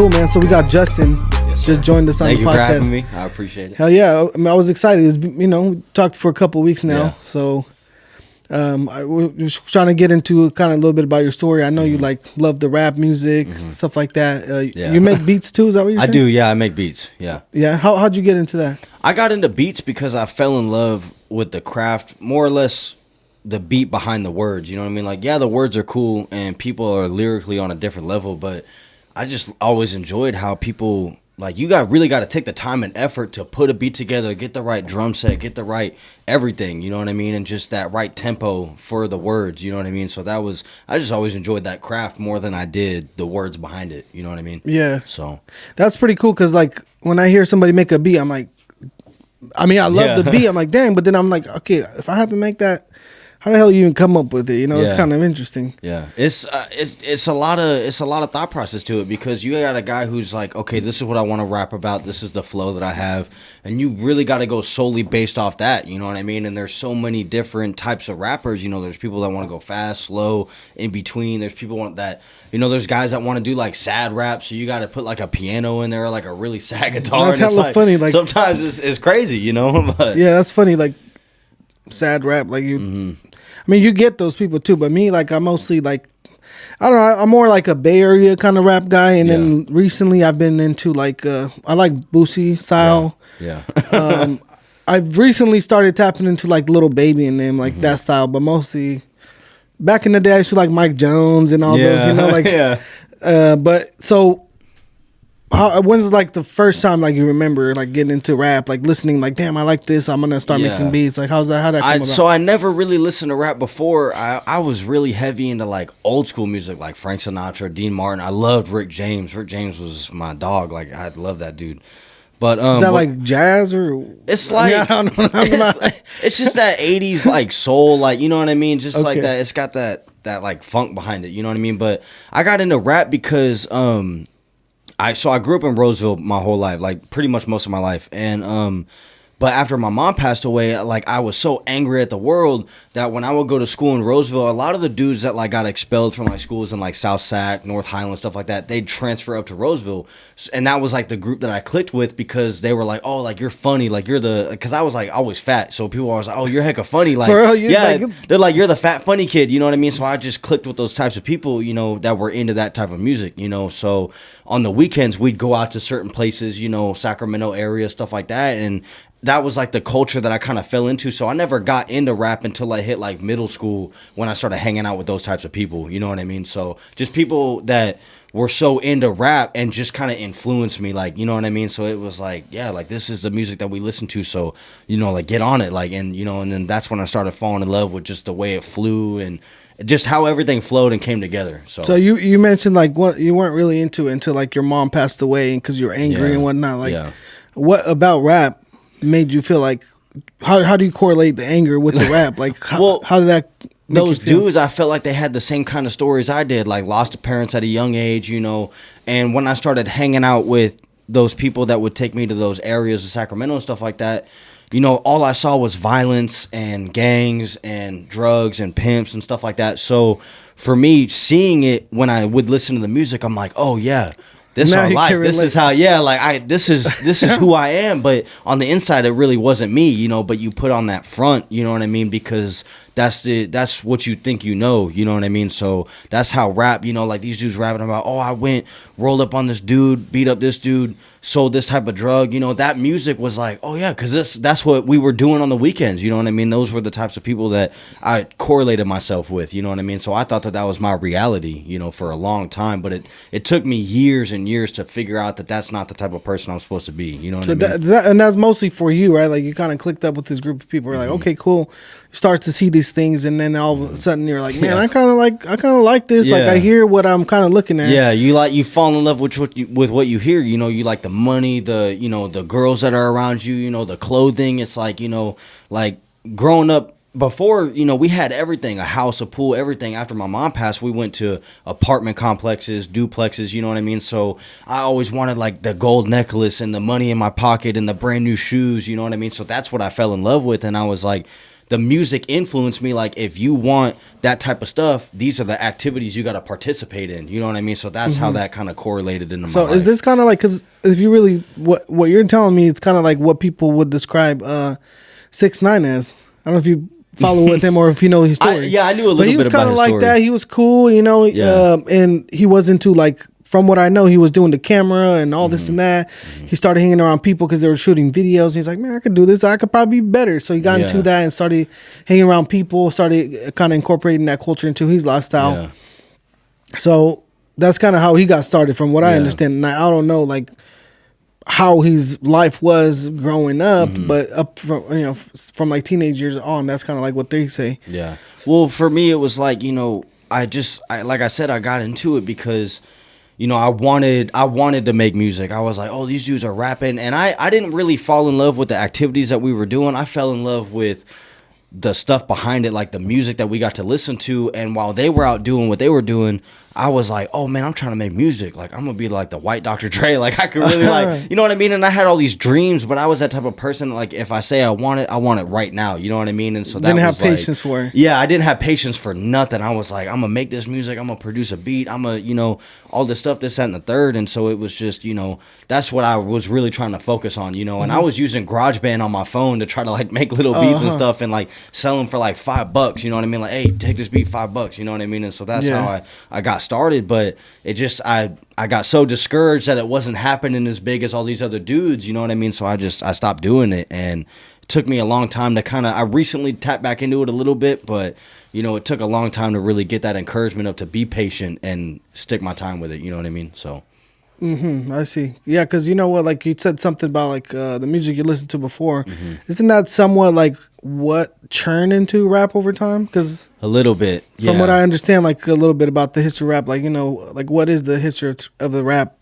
cool, man. So we got Justin. Yes, just joined us on Thank the you podcast. for having me. I appreciate it. Hell yeah. I mean, I was excited. It's, we talked for a couple of weeks now. Yeah. So I was trying to get into kind of a little bit about your story. I know you love the rap music, stuff like that. Yeah. You make beats too? Is that what you're saying? I do, yeah. I make beats, yeah. Yeah. How'd you get into that? I got into beats because I fell in love with the craft, more or less the beat behind the words. You know what I mean? Like, yeah, the words are cool and people are lyrically on a different level, but I just always enjoyed how people, like, you really got to take the time and effort to put a beat together, get the right drum set, get the right everything, you know what I mean? And just that right tempo for the words, you know what I mean? So I just always enjoyed that craft more than I did the words behind it, you know what I mean? Yeah. So that's pretty cool because, like, when I hear somebody make a beat, I'm like, I love the beat. I'm like, dang, but then I'm like, okay, if I had to make that, how the hell you even come up with it? You know, it's kind of interesting. Yeah, it's a lot of thought process to it because you got a guy who's like, okay, this is what I want to rap about. This is the flow that I have, and you really got to go solely based off that. You know what I mean? And there's so many different types of rappers. You know, there's people that want to go fast, slow, in between. There's people that. You know, there's guys that want to do like sad rap, so you got to put like a piano in there, like a really sad guitar. That's hella like, funny. Like sometimes it's crazy, you know. But yeah, that's funny. Like sad rap, like you. I mean, you get those people too, but me, like, I'm mostly like, I don't know, I'm more like a Bay Area kind of rap guy, and then recently I've been into like, I like Boosie style. Yeah. I've recently started tapping into like Little Baby and them, like that style, but mostly back in the day I used to like Mike Jones and all those, you know, like, but so. When's like the first time like you remember like getting into rap, like listening, like, damn, I like this, I'm gonna start making beats? Like, how'd that come about? So I never really listened to rap before. I was really heavy into like old school music, like Frank Sinatra, Dean Martin. I loved Rick James. Rick James was my dog. Like, I love that dude. But is that like jazz or? It's like, I mean, I don't know. It's just that 80s like soul, like, you know what I mean? Just like that. It's got that like funk behind it. You know what I mean? But I got into rap because I grew up in Roseville my whole life, like pretty much most of my life, and but after my mom passed away, like, I was so angry at the world that when I would go to school in Roseville, a lot of the dudes that like got expelled from like schools in like South Sac, North Highland, stuff like that, they'd transfer up to Roseville, and that was like the group that I clicked with because they were like, oh, like, you're funny, like, you're because I was like always fat, so people were always like, oh, you're hecka funny, like, they're like, you're the fat funny kid, you know what I mean? So I just clicked with those types of people, you know, that were into that type of music, you know. So on the weekends we'd go out to certain places, you know, Sacramento area, stuff like that, and that was like the culture that I kind of fell into. So I never got into rap until I hit like middle school when I started hanging out with those types of people. You know what I mean? So just people that were so into rap and just kind of influenced me, like, you know what I mean? So it was like, yeah, like, this is the music that we listen to. So, you know, like, get on it. Like, and, you know, and then that's when I started falling in love with just the way it flew and just how everything flowed and came together. So you mentioned like what you weren't really into it until like your mom passed away and because you were angry and whatnot. Like, what about rap made you feel like, how do you correlate the anger with the rap? Like, how did that make those you feel? dudes, I felt like they had the same kind of stories I did, like lost their parents at a young age, you know. And when I started hanging out with those people that would take me to those areas of Sacramento and stuff like that, you know, all I saw was violence and gangs and drugs and pimps and stuff like that. So for me, seeing it when I would listen to the music, I'm like, oh yeah, this is our life. This is how, this is who I am. But on the inside, it really wasn't me, you know. But you put on that front, you know what I mean? Because that's what you think, you know what I mean? So that's how rap, you know, like these dudes rapping about, oh, I went, rolled up on this dude, beat up this dude, sold this type of drug, you know. That music was like, oh yeah, because that's what we were doing on the weekends, you know what I mean? Those were the types of people that I correlated myself with, you know what I mean? So I thought that was my reality, you know, for a long time. But it took me years and years to figure out that that's not the type of person I'm supposed to be, you know what I mean? And that's mostly for you, right? Like, you kind of clicked up with this group of people. You're like, okay, cool. You start to see these things, and then all of a sudden you're like, man, I kind of like this. Like, I hear what I'm kind of looking at. Yeah, you fall in love with what you hear. You know, you like the money, the girls that are around you. You know, the clothing. It's like, you know, like growing up. Before, you know, we had everything, a house, a pool, everything. After my mom passed, we went to apartment complexes, duplexes, you know what I mean? So I always wanted like the gold necklace and the money in my pocket and the brand new shoes, you know what I mean? So that's what I fell in love with. And I was like, the music influenced me. Like, if you want that type of stuff, these are the activities you got to participate in. You know what I mean? So that's how that kind of correlated into my life. So is this kind of like, because if you really, what you're telling me, it's kind of like what people would describe 6ix9ine as. I don't know if you follow with him or if you know his story. I knew a little bit about his story. But he was kind of like that. He was cool, you know, and he was into like, from what I know, he was doing the camera and all this and that. He started hanging around people because they were shooting videos. He's like, man, I could do this. I could probably be better. So he got into that and started hanging around people, started kind of incorporating that culture into his lifestyle. Yeah. So that's kind of how he got started from what I understand. And I don't know, like, how his life was growing up, but up from, you know, from like teenage years on, that's kind of like what they say. Yeah. Well, for me, it was like, you know, I like I said, I got into it because, you know, I wanted to make music. I was like, oh, these dudes are rapping. And I didn't really fall in love with the activities that we were doing. I fell in love with the stuff behind it, like the music that we got to listen to. And while they were out doing what they were doing, I was like, oh man, I'm trying to make music. Like, I'm gonna be like the white Dr. Dre. Like, I could really like, you know what I mean? And I had all these dreams, but I was that type of person. Like, if I say I want it right now. You know what I mean? And so that didn't have patience for it. Yeah, I didn't have patience for nothing. I was like, I'm gonna make this music. I'm gonna produce a beat. I'm gonna, you know, all this stuff, this, that, and the third. And so it was just, you know, that's what I was really trying to focus on, you know. And I was using GarageBand on my phone to try to like make little beats and stuff and like sell them for like $5. You know what I mean? Like, hey, take this beat, $5. You know what I mean? And so that's how I got started. But it just, I got so discouraged that it wasn't happening as big as all these other dudes. You know what I mean? So I stopped doing it. And it took me a long time to I recently tapped back into it a little bit, but you know, it took a long time to really get that encouragement up to be patient and stick my time with it. You know what I mean? So. I see. Yeah, because you know what, like you said something about like the music you listened to before. Isn't that somewhat like what churned into rap over time? Because a little bit, from what I understand, like a little bit about the history of rap. Like, you know, like what is the history of the rap,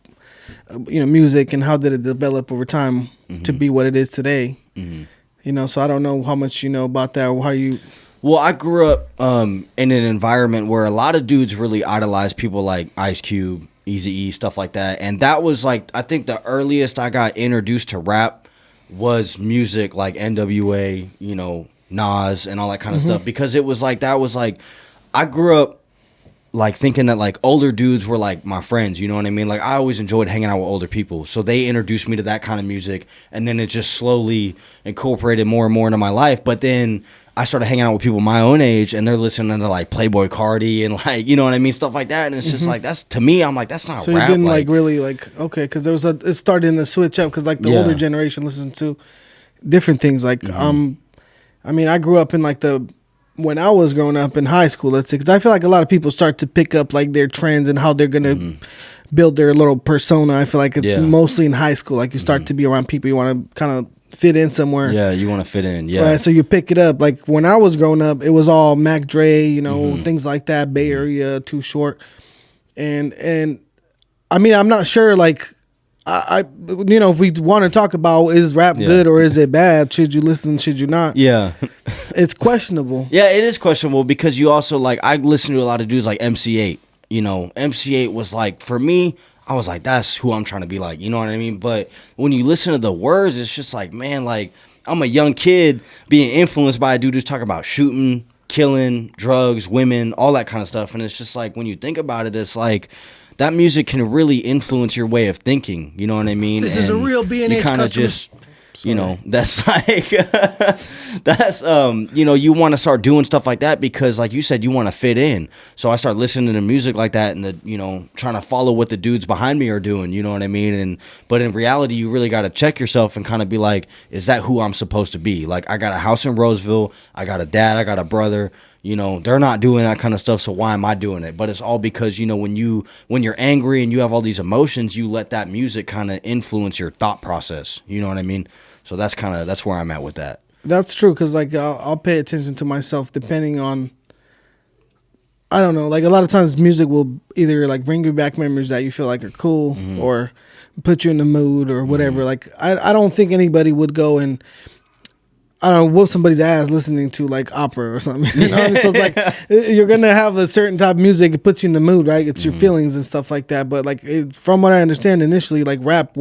you know, music, and how did it develop over time to be what it is today? You know, so I don't know how much you know about that or how you. Well, I grew up in an environment where a lot of dudes really idolized people like Ice Cube, Eazy-E, stuff like that. And that was like, I think the earliest I got introduced to rap was music like NWA, you know, Nas and all that kind of stuff. Because it was like, that was like, I grew up like thinking that like older dudes were like my friends, you know what I mean? Like, I always enjoyed hanging out with older people. So they introduced me to that kind of music. And then it just slowly incorporated more and more into my life. But then I started hanging out with people my own age, and they're listening to like Playboy Cardi and like, you know what I mean, stuff like that. And it's just like, that's, to me, I'm like, that's not so rap. So you didn't like really like, okay, because it started to switch up because like the older generation listens to different things. Like I mean, I grew up in like when I was growing up in high school, let's say, because I feel like a lot of people start to pick up like their trends and how they're gonna build their little persona. I feel like it's mostly in high school. Like you start to be around people, you want to kind of fit in somewhere. Yeah, you want to fit in. Yeah. Right. So you pick it up. Like when I was growing up, it was all Mac Dre, you know, things like that. Bay Area, Too Short, and I mean, I'm not sure. Like I you know, if we want to talk about is rap good or is it bad? Should you listen? Should you not? Yeah. It's questionable. Yeah, it is questionable because you also like, I listen to a lot of dudes like MC8. You know, MC8 was like, for me, I was like, that's who I'm trying to be like, you know what I mean? But when you listen to the words, it's just like, man, like, I'm a young kid being influenced by a dude who's talking about shooting, killing, drugs, women, all that kind of stuff. And it's just like, when you think about it, it's like, that music can really influence your way of thinking, you know what I mean? This is a real B&H you kind of customer. just, you know, that's like, that's, you know, you want to start doing stuff like that because, like you said, you want to fit in. So I start listening to music like that and, you know, trying to follow what the dudes behind me are doing, you know what I mean? But in reality, you really got to check yourself and kind of be like, is that who I'm supposed to be? Like, I got a house in Roseville. I got a dad. I got a brother. You know, they're not doing that kind of stuff, so why am I doing it? But it's all because, you know, when you're angry and you have all these emotions, you let that music kind of influence your thought process. You know what I mean? So that's where I'm at with that. That's true, because like I'll pay attention to myself depending on, I don't know, like a lot of times music will either like bring you back memories that you feel like are cool or put you in the mood or whatever. Like I don't think anybody would go and, I don't know, whoop somebody's ass listening to like opera or something. You know? So it's like you're gonna have a certain type of music. It puts you in the mood, right? It's your feelings and stuff like that. But like from what I understand initially, like rap,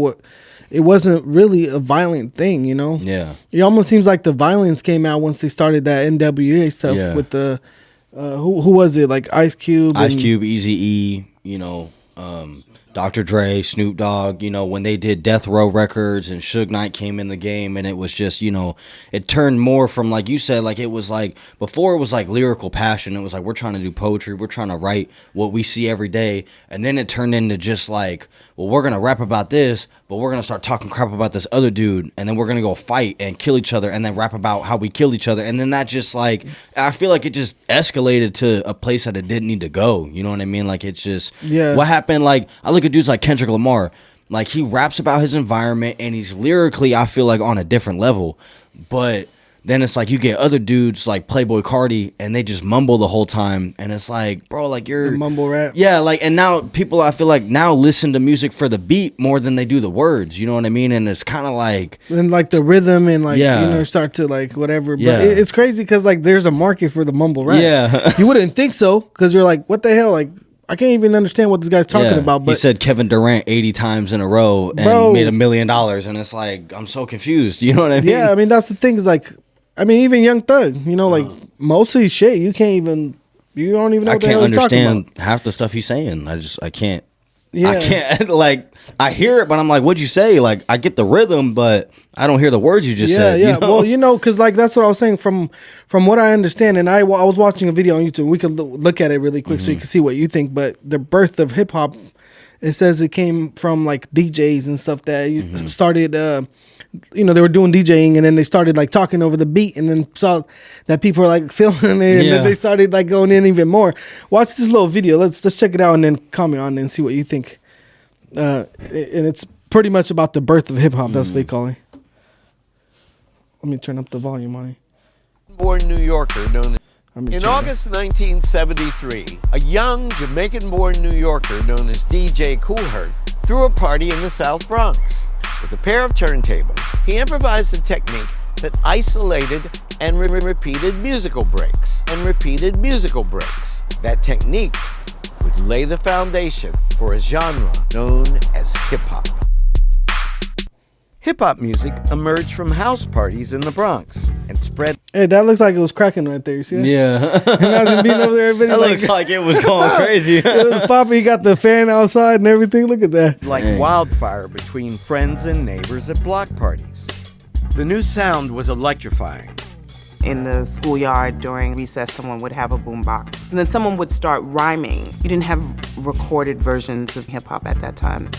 it wasn't really a violent thing, you know? Yeah. It almost seems like the violence came out once they started that NWA stuff with the, who was it? Like Ice Cube? Ice Cube, Eazy-E, you know, Dr. Dre, Snoop Dogg, you know, when they did Death Row Records and Suge Knight came in the game, and it was just, you know, it turned more from, like you said, like it was like, before it was like lyrical passion. It was like, we're trying to do poetry. We're trying to write what we see every day. And then it turned into just like, well, we're going to rap about this, but we're going to start talking crap about this other dude. And then we're going to go fight and kill each other and then rap about how we killed each other. And then that just like, I feel like it just escalated to a place that it didn't need to go. You know what I mean? Like it's just, what happened? Like I look at dudes like Kendrick Lamar, like he raps about his environment and he's lyrically, I feel like on a different level. But then it's like you get other dudes like Playboy Cardi and they just mumble the whole time. And it's like, bro, like you're the mumble rap. Yeah, like, and now people, I feel like now listen to music for the beat more than they do the words. You know what I mean? And it's kind of like, and like the rhythm and like, you know, start to like whatever. But it's crazy because like there's a market for the mumble rap. Yeah. You wouldn't think so because you're like, what the hell? Like, I can't even understand what this guy's talking about. But he said Kevin Durant 80 times in a row and made $1 million. And it's like, I'm so confused. You know what I mean? Yeah, I mean, that's the thing is like, I mean, even Young Thug, you know, like most of his shit, you don't even know what the hell he's talking about. I can't understand half the stuff he's saying. I can't. Yeah. I can't, like, I hear it, but I'm like, what'd you say? Like, I get the rhythm, but I don't hear the words you just said. Yeah, you know? Well, you know, because, like, that's what I was saying from what I understand, and I was watching a video on YouTube. We could look at it really quick so you can see what you think, but the birth of hip-hop, it says it came from, like, DJs and stuff that started... you know, they were doing DJing and then they started like talking over the beat and then saw that people were like filming it and then they started like going in even more. Watch this little video. Let's check it out and then comment on it and see what you think. And it's pretty much about the birth of hip hop. That's what they call it. Let me turn up the volume on it. Born New Yorker known in August 1973, a young Jamaican-born New Yorker known as DJ Kool Herc threw a party in the South Bronx. With a pair of turntables, he improvised a technique that isolated and repeated musical breaks. That technique would lay the foundation for a genre known as hip-hop. Hip-hop music emerged from house parties in the Bronx and spread. Hey, that looks like it was cracking right there. You see that? Yeah. Imagine being over there. That looks like it was going crazy. It was popping. He got the fan outside and everything. Look at that. Like wildfire between friends and neighbors at block parties. The new sound was electrifying. In the schoolyard during recess, someone would have a boombox. And then someone would start rhyming. You didn't have recorded versions of hip-hop at that time.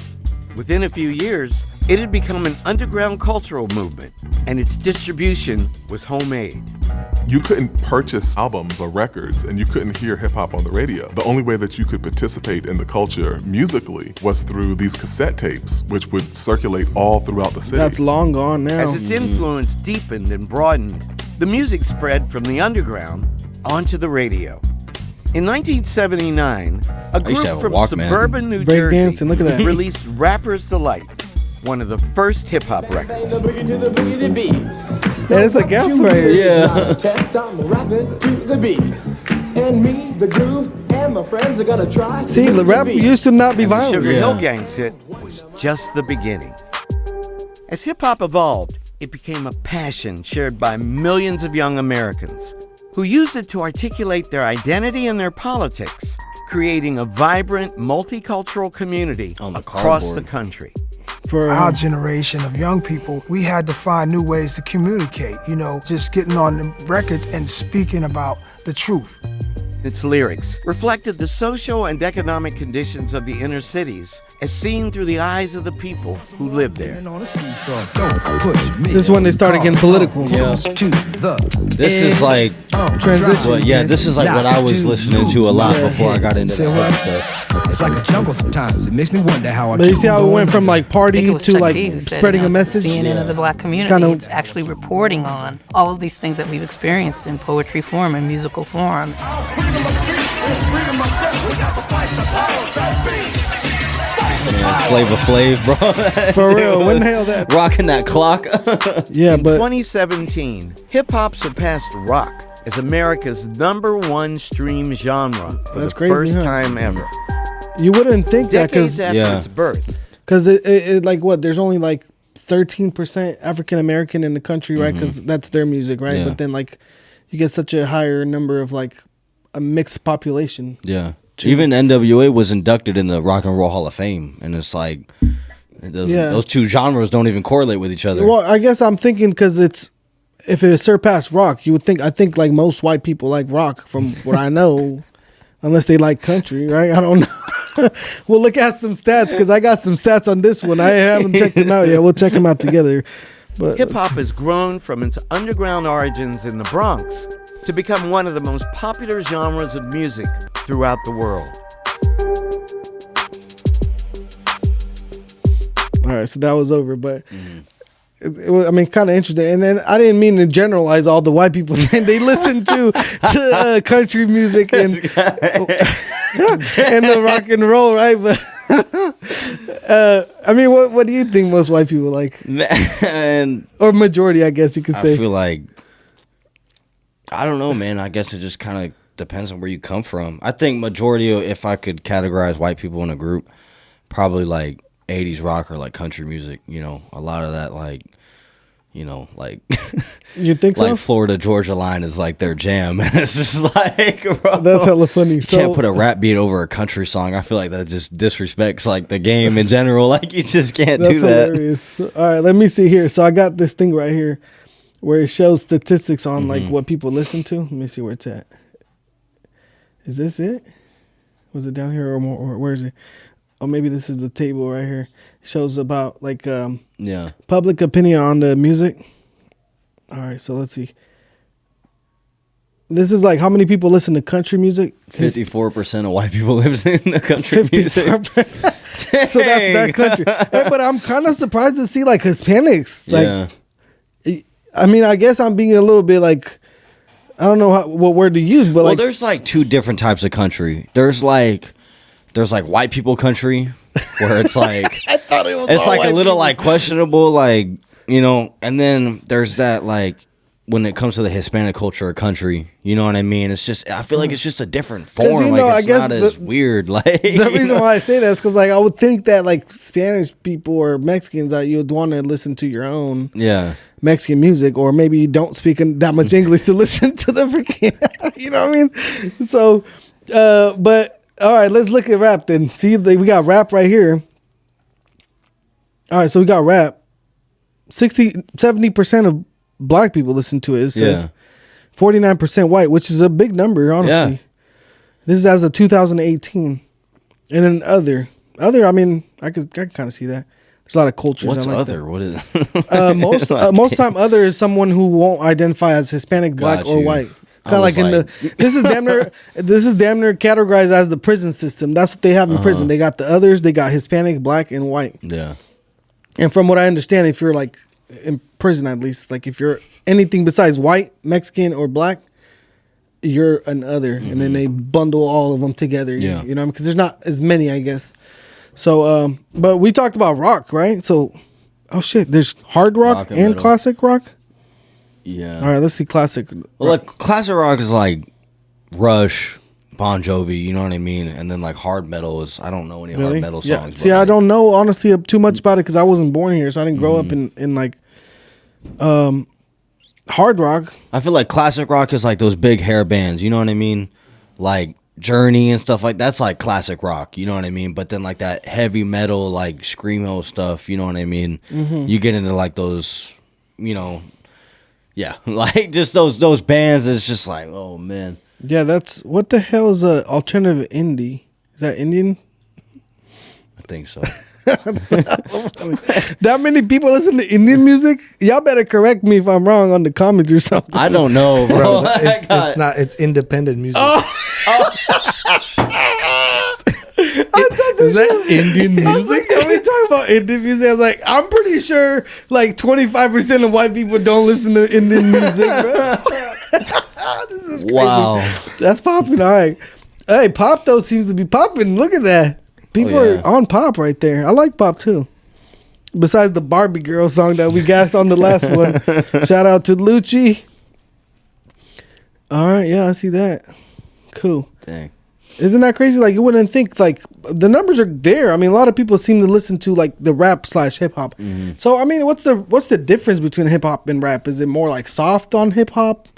Within a few years, it had become an underground cultural movement, and its distribution was homemade. You couldn't purchase albums or records, and you couldn't hear hip-hop on the radio. The only way that you could participate in the culture musically was through these cassette tapes, which would circulate all throughout the city. That's long gone now. As its influence deepened and broadened, the music spread from the underground onto the radio. In 1979, a group from suburban New Jersey look at that. released Rapper's Delight, one of the first hip-hop records. Yeah, it's a guess right here. Yeah. See, the rap used to not be And the violent. Sugar Hill Gang's hit was just the beginning. As hip-hop evolved, it became a passion shared by millions of young Americans who used it to articulate their identity and their politics, creating a vibrant, multicultural community across the country. For our generation of young people, we had to find new ways to communicate, you know, just getting on the records and speaking about the truth. Its lyrics reflected the social and economic conditions of the inner cities as seen through the eyes of the people who lived there. This is when they started getting political. Yeah. This is like transition. Well, yeah, this is like what I was listening to a lot before I got into that stuff. It's like a jungle sometimes. It makes me wonder how. But you see how it went from like party to Chuck like D who said, spreading a message. CNN of the black community. Kind of It's actually reporting on all of these things that we've experienced in poetry form and musical form. Flavor Flav, bro. For real, when the hell that? Rocking that clock. Yeah, but 2017, hip-hop surpassed rock as America's #1 stream genre for That's the crazy, first huh? time ever. you wouldn't think that Decades because after its birth, it like what? There's only like 13% African American in the country, right? Because that's their music, right? Yeah. But then like you get such a higher number of like a mixed population. Yeah. Even NWA was inducted in the Rock and Roll Hall of Fame, and it's like those two genres don't even correlate with each other. Well, I guess I'm thinking because if it surpassed rock, you would think. I think like most white people like rock, from what I know, unless they like country, right? I don't know. We'll look at some stats because I got some stats on this one. I haven't checked them out yet. We'll check them out together. But Hip-hop has grown from its underground origins in the Bronx to become one of the most popular genres of music throughout the world. all right, so that was over, but it was, I mean, kind of interesting. And then I didn't mean to generalize all the white people saying they listen to country music and and the rock and roll, right? But I mean, what do you think most white people like? Man, or majority, I guess you could say. I feel like, I don't know, man. I guess it just kind of depends on where you come from. I think majority, if I could categorize white people in a group, probably like 80s rock or like country music. You know, a lot of that, like, you know, like you think so? Like Florida Georgia line is like their jam, and it's just like, bro, that's hella funny. You can't put a rap beat over a country song. I feel like that just disrespects like the game in general. Like you just can't do that. Hilarious. All right, let me see here. So I got this thing right here where it shows statistics on like what people listen to. Let me see where it's at. Is this it? Was it down here or more? Or where is it? Oh, maybe this is the table right here. It shows about like public opinion on the music. All right, so let's see. This is like how many people listen to country music? 54% of white people live in the country music. So that's that country. Hey, but I'm kind of surprised to see like Hispanics. Like, I mean, I guess I'm being a little bit like, I don't know what word to use, but like, there's like two different types of country. There's like white people country, where it's like I thought it was. It's like a little people. like questionable, like, you know. And then there's that like when it comes to the Hispanic culture of country, you know what I mean? It's just, I feel like it's just a different form. You know, like, it's I guess not as weird. Like the reason why I say that is because like I would think that like Spanish people or Mexicans, that you'd want to listen to your own Mexican music, or maybe you don't speak that much English to listen to the freaking, you know what I mean? So, but all right, let's look at rap then. See, we got rap right here. All right, so we got rap. 70% of black people listen to it. It says 49% white, which is a big number, honestly. Yeah. This is as of 2018. And then other, I mean, I can kind of see that. There's a lot of cultures. What's like other? That. What is most time other is someone who won't identify as Hispanic, black, or white. Kind of like in the this is damn near categorized as the prison system. That's what they have in prison. They got the others, they got Hispanic, black, and white. Yeah. And from what I understand, if you're like in prison, at least, like if you're anything besides white, Mexican, or black, you're an other. And then they bundle all of them together. Yeah. You know, because there's not as many, I guess. So, but we talked about rock, right? So, oh shit, there's hard rock and classic rock. Yeah. All right, let's see classic. Well, like classic rock is like Rush, Bon Jovi, you know what I mean? And then like hard metal is, I don't know any hard metal songs. Yeah. See, I don't know honestly too much about it because I wasn't born here, so I didn't grow up in like hard rock. I feel like classic rock is like those big hair bands, you know what I mean? Like Journey and stuff like that's like classic rock, you know what I mean? But then like that heavy metal, like screamo stuff, you know what I mean? You get into like those, you know. Yeah, like just those bands. It's just like, oh man. Yeah, that's what the hell is a alternative indie? Is that Indian? I think so. That many people listen to Indian music? Y'all better correct me if I'm wrong on the comments or something. I don't know, bro. It's not. It's independent music. Is that Indian music? I was like, when we talk about Indian music, I was like, I'm pretty sure like 25% of white people don't listen to Indian music, bro. This is crazy. Wow. That's popping. All right. Hey, pop though seems to be popping. Look at that. People are on pop right there. I like pop too. Besides the Barbie Girl song that we gassed on the last one. Shout out to Lucci. All right, yeah, I see that. Cool. Dang. Isn't that crazy? Like, you wouldn't think, like, the numbers are there. I mean, a lot of people seem to listen to, like, the rap / hip hop. So, I mean, what's the difference between hip hop and rap? Is it more like soft on hip hop?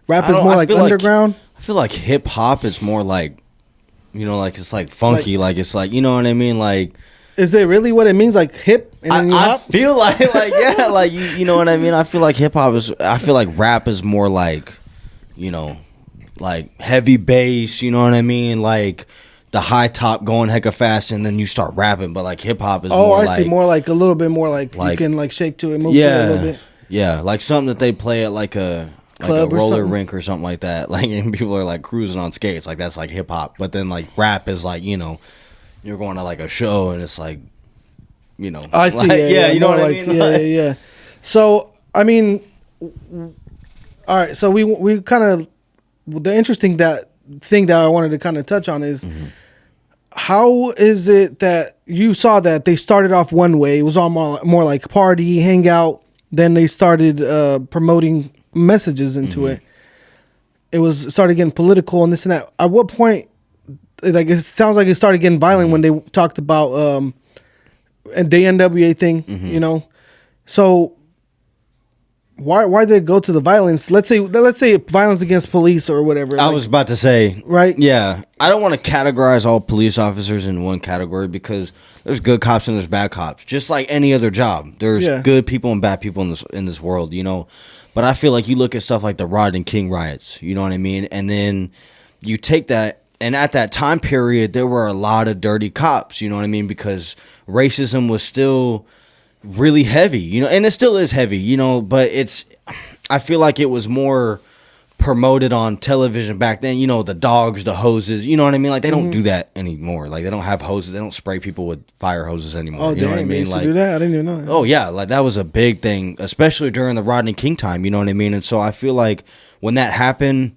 Rap is more like underground? I feel like hip hop is more like, you know, like it's like funky, like it's like, you know what I mean? Like, is it really what it means? Like hip and then I feel like yeah, like you know what I mean? I feel like hip hop is, I feel like rap is more like, you know, like heavy bass, you know what I mean? Like the high top going hecka fast and then you start rapping, but like hip hop is more see, more like a little bit more like you can like shake to it, move to it a little bit. Yeah, like something that they play at like a club roller rink or something like that. Like, and people are like cruising on skates, like that's like hip hop. But then like rap is like, you know, you're going to like a show and it's like, you know, I see. Like, yeah, you know what I mean? Yeah. So I mean, all right. So we kind of, the interesting thing that I wanted to kind of touch on is how is it that you saw that they started off one way? It was all more like party, hang out. Then they started promoting messages into it. It started getting political and this and that. At what point, like, it sounds like it started getting violent when they talked about and the NWA thing, you know? So why did it go to the violence? Let's say violence against police or whatever. I was about to say, right? Yeah, I don't want to categorize all police officers in one category because there's good cops and there's bad cops. Just like any other job, there's good people and bad people in this world, you know. But I feel like you look at stuff like the Rodney King riots, you know what I mean, and then you take that, and at that time period, there were a lot of dirty cops, you know what I mean, because racism was still really heavy, you know, and it still is heavy, you know, but I feel like it was more promoted on television back then, you know, the dogs, the hoses, you know what I mean? Like, they don't do that anymore. Like, they don't have hoses. They don't spray people with fire hoses anymore. Oh, you know what I mean? They used like, to do that? I didn't even know that. Oh, yeah. Like, that was a big thing, especially during the Rodney King time, you know what I mean? And so I feel like when that happened,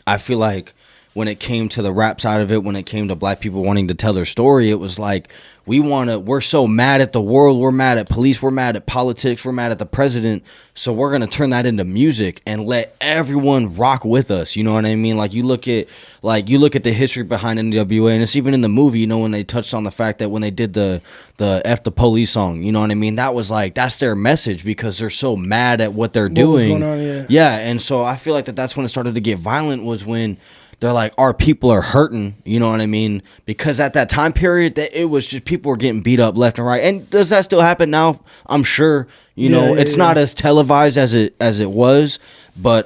I feel like when it came to the rap side of it, when it came to black people wanting to tell their story, it was like, we're so mad at the world, we're mad at police, we're mad at politics, we're mad at the president, so we're going to turn that into music and let everyone rock with us, you know what I mean? Like, you look at the history behind NWA, and it's even in the movie, you know, when they touched on the fact that when they did the F the Police song, you know what I mean? That was like, that's their message because they're so mad at what they're doing. What's going on, yeah, and so I feel like that's when it started to get violent, was when they're like, our people are hurting, you know what I mean? Because at that time period, it was just people were getting beat up left and right. And does that still happen now? I'm sure, you know, it's not as televised as it was, but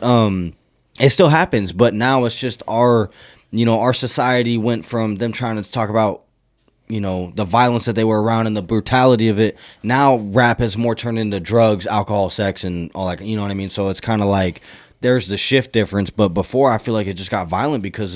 it still happens. But now it's just our society went from them trying to talk about, you know, the violence that they were around and the brutality of it. Now rap has more turned into drugs, alcohol, sex, and all that, you know what I mean? So it's kind of like, there's the shift difference, but before I feel like it just got violent because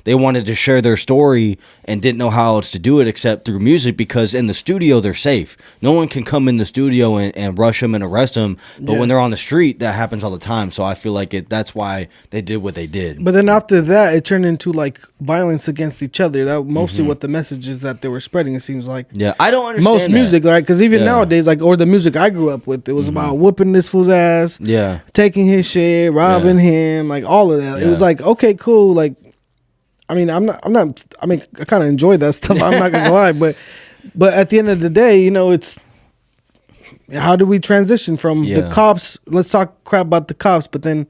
they wanted to share their story and didn't know how else to do it except through music, because in the studio they're safe. No one can come in the studio and rush them and arrest them, but when they're on the street, that happens all the time. So I feel like that's why they did what they did. But then after that, it turned into like violence against each other. That mostly what the messages that they were spreading, it seems like. Yeah, I don't understand most music, right? Because even nowadays, like, or the music I grew up with, it was about whooping this fool's ass, taking his shit, robbing him, like all of that. It was like, okay, cool. Like, I mean, I kind of enjoy that stuff. I'm not gonna lie, but at the end of the day, you know, it's how do we transition from the cops? Let's talk crap about the cops, but then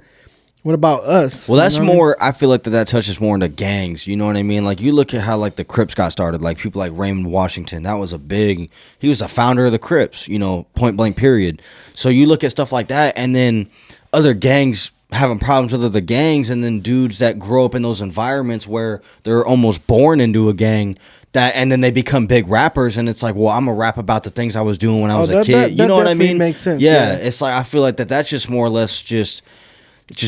what about us? Well, that's more. I feel like that touches more into gangs. You know what I mean? Like, you look at how like the Crips got started. Like, people like Raymond Washington. That was he was a founder of the Crips. You know, point blank. Period. So you look at stuff like that, and then other gangs having problems with other gangs, and then dudes that grow up in those environments where they're almost born into a gang, and then they become big rappers, and it's like, well, I'm gonna rap about the things I was doing when I was a kid. You know what I mean? Makes sense. Yeah, it's like, I feel like that's just more or less just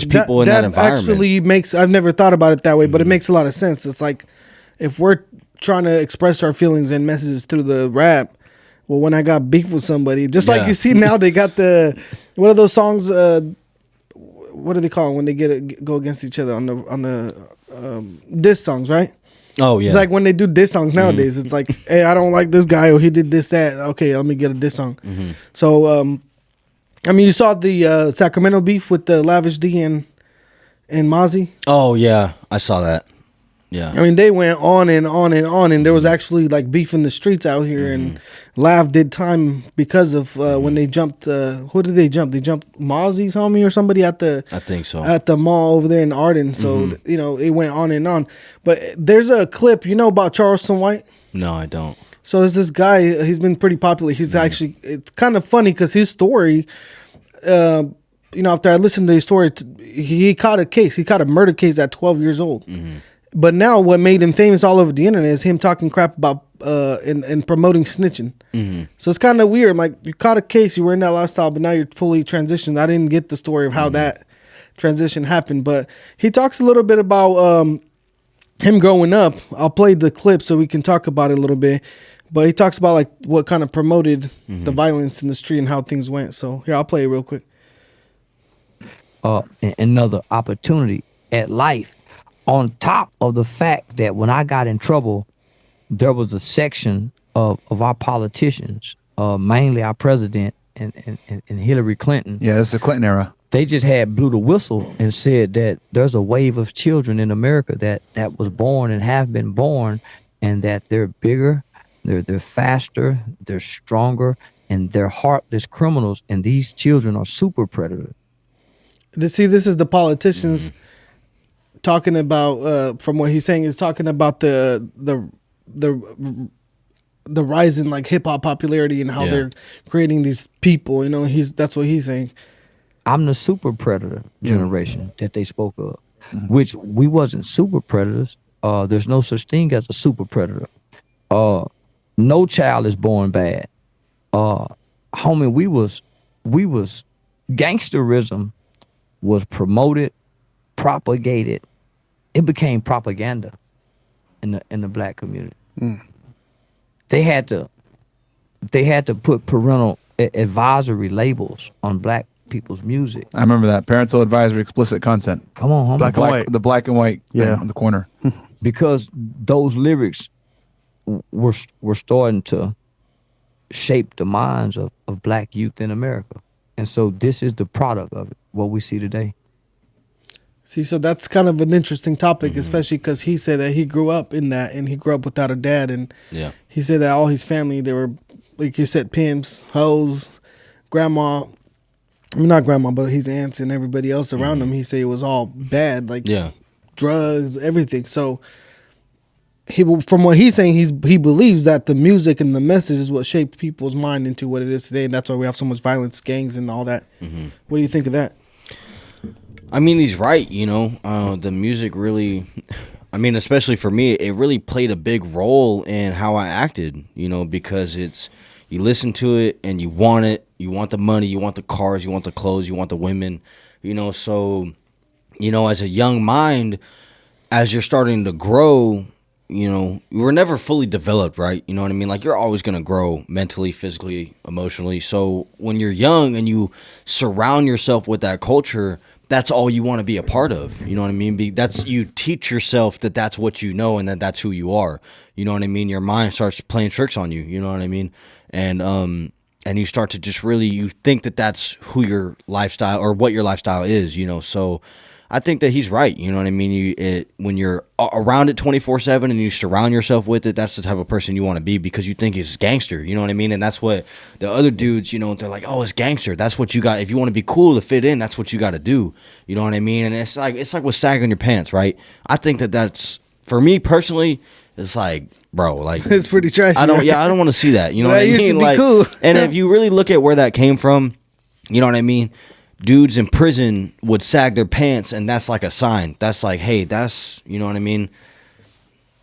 people in that environment. Actually makes, I've never thought about it that way, but it makes a lot of sense. It's like, if we're trying to express our feelings and messages through the rap, well, when I got beef with somebody, just like you see now, they got what are those songs? What do they call them when they go against each other on the diss songs, right? Oh yeah, it's like when they do diss songs nowadays. It's like, hey, I don't like this guy, or he did this, that. Okay, let me get a diss song. So, I mean, you saw the Sacramento beef with the Lavish D and Mozzie. Oh yeah, I saw that. Yeah. I mean, they went on and on and on, and there was actually like beef in the streets out here, and Lav did time because of when they jumped. Who did they jump? They jumped Mozzie's homie or somebody at the. I think so. At the mall over there in Arden. So it went on and on. But there's a clip, about Charleston White. No, I don't. So there's this guy. He's been pretty popular. He's actually. It's kind of funny because his story. After I listened to his story, he caught a case. He caught a murder case at 12 years old. But now what made him famous all over the internet is him talking crap about and promoting snitching. So it's kind of weird. I'm like, you caught a case, you were in that lifestyle, but now you're fully transitioned. I didn't get the story of how that transition happened, but he talks a little bit about him growing up. I'll play the clip so we can talk about it a little bit. But he talks about like what kind of promoted the violence in the street and how things went. So here, I'll play it real quick. Another opportunity at life. On top of the fact that when I got in trouble, there was a section of our politicians, mainly our president and Hillary Clinton. Yeah, it's the Clinton era. They just blew the whistle and said that there's a wave of children in America that was born and have been born, and that they're bigger, they're faster, they're stronger, and they're heartless criminals. And these children are super predators. This is the politicians. Talking about from what he's saying is talking about the rise in like hip hop popularity and how they're creating these people. That's what he's saying. I'm the super predator generation that they spoke of, which we wasn't super predators. There's no such thing as a super predator. No child is born bad. Homie, we was gangsterism was promoted, propagated. It became propaganda in the black community. They had to put parental advisory labels on black people's music. I remember that. Parental advisory, explicit content. Come on, homie. Black and white. The black and white in the corner. Because those lyrics were starting to shape the minds of black youth in America. And so this is the product of it, what we see today. See, so that's kind of an interesting topic, especially because he said that he grew up in that, and he grew up without a dad, and he said that all his family, they were, like you said, pimps, hoes, grandma, not grandma, but his aunts and everybody else around him. He said it was all bad, like drugs, everything. So from what he's saying, he believes that the music and the message is what shaped people's mind into what it is today, and that's why we have so much violence, gangs, and all that. What do you think of that? I mean, he's right, the music really, especially for me, it really played a big role in how I acted, because you listen to it and you want it, you want the money, you want the cars, you want the clothes, you want the women, so, as a young mind, as you're starting to grow, we're never fully developed, right? You know what I mean? Like, you're always going to grow mentally, physically, emotionally. So when you're young and you surround yourself with that culture, that's all you want to be a part of. You know what I mean? You teach yourself that that's what you know and that that's who you are. You know what I mean? Your mind starts playing tricks on you. You know what I mean? And you start to just really, you think that that's who your lifestyle or what your lifestyle is, So I think that he's right. You know what I mean? When you're around it 24/7 and you surround yourself with it, that's the type of person you want to be because you think it's gangster. You know what I mean? And that's what the other dudes, they're like, oh, it's gangster. That's what you got. If you want to be cool to fit in, that's what you got to do. You know what I mean? And it's like with sagging your pants, right? I think that's, for me personally, it's like, bro, like it's pretty trashy. I don't want to see that. You know what I mean? Used to be like, cool. And if you really look at where that came from, you know what I mean? Dudes in prison would sag their pants, and that's like a sign. That's like, hey, that's, you know what I mean?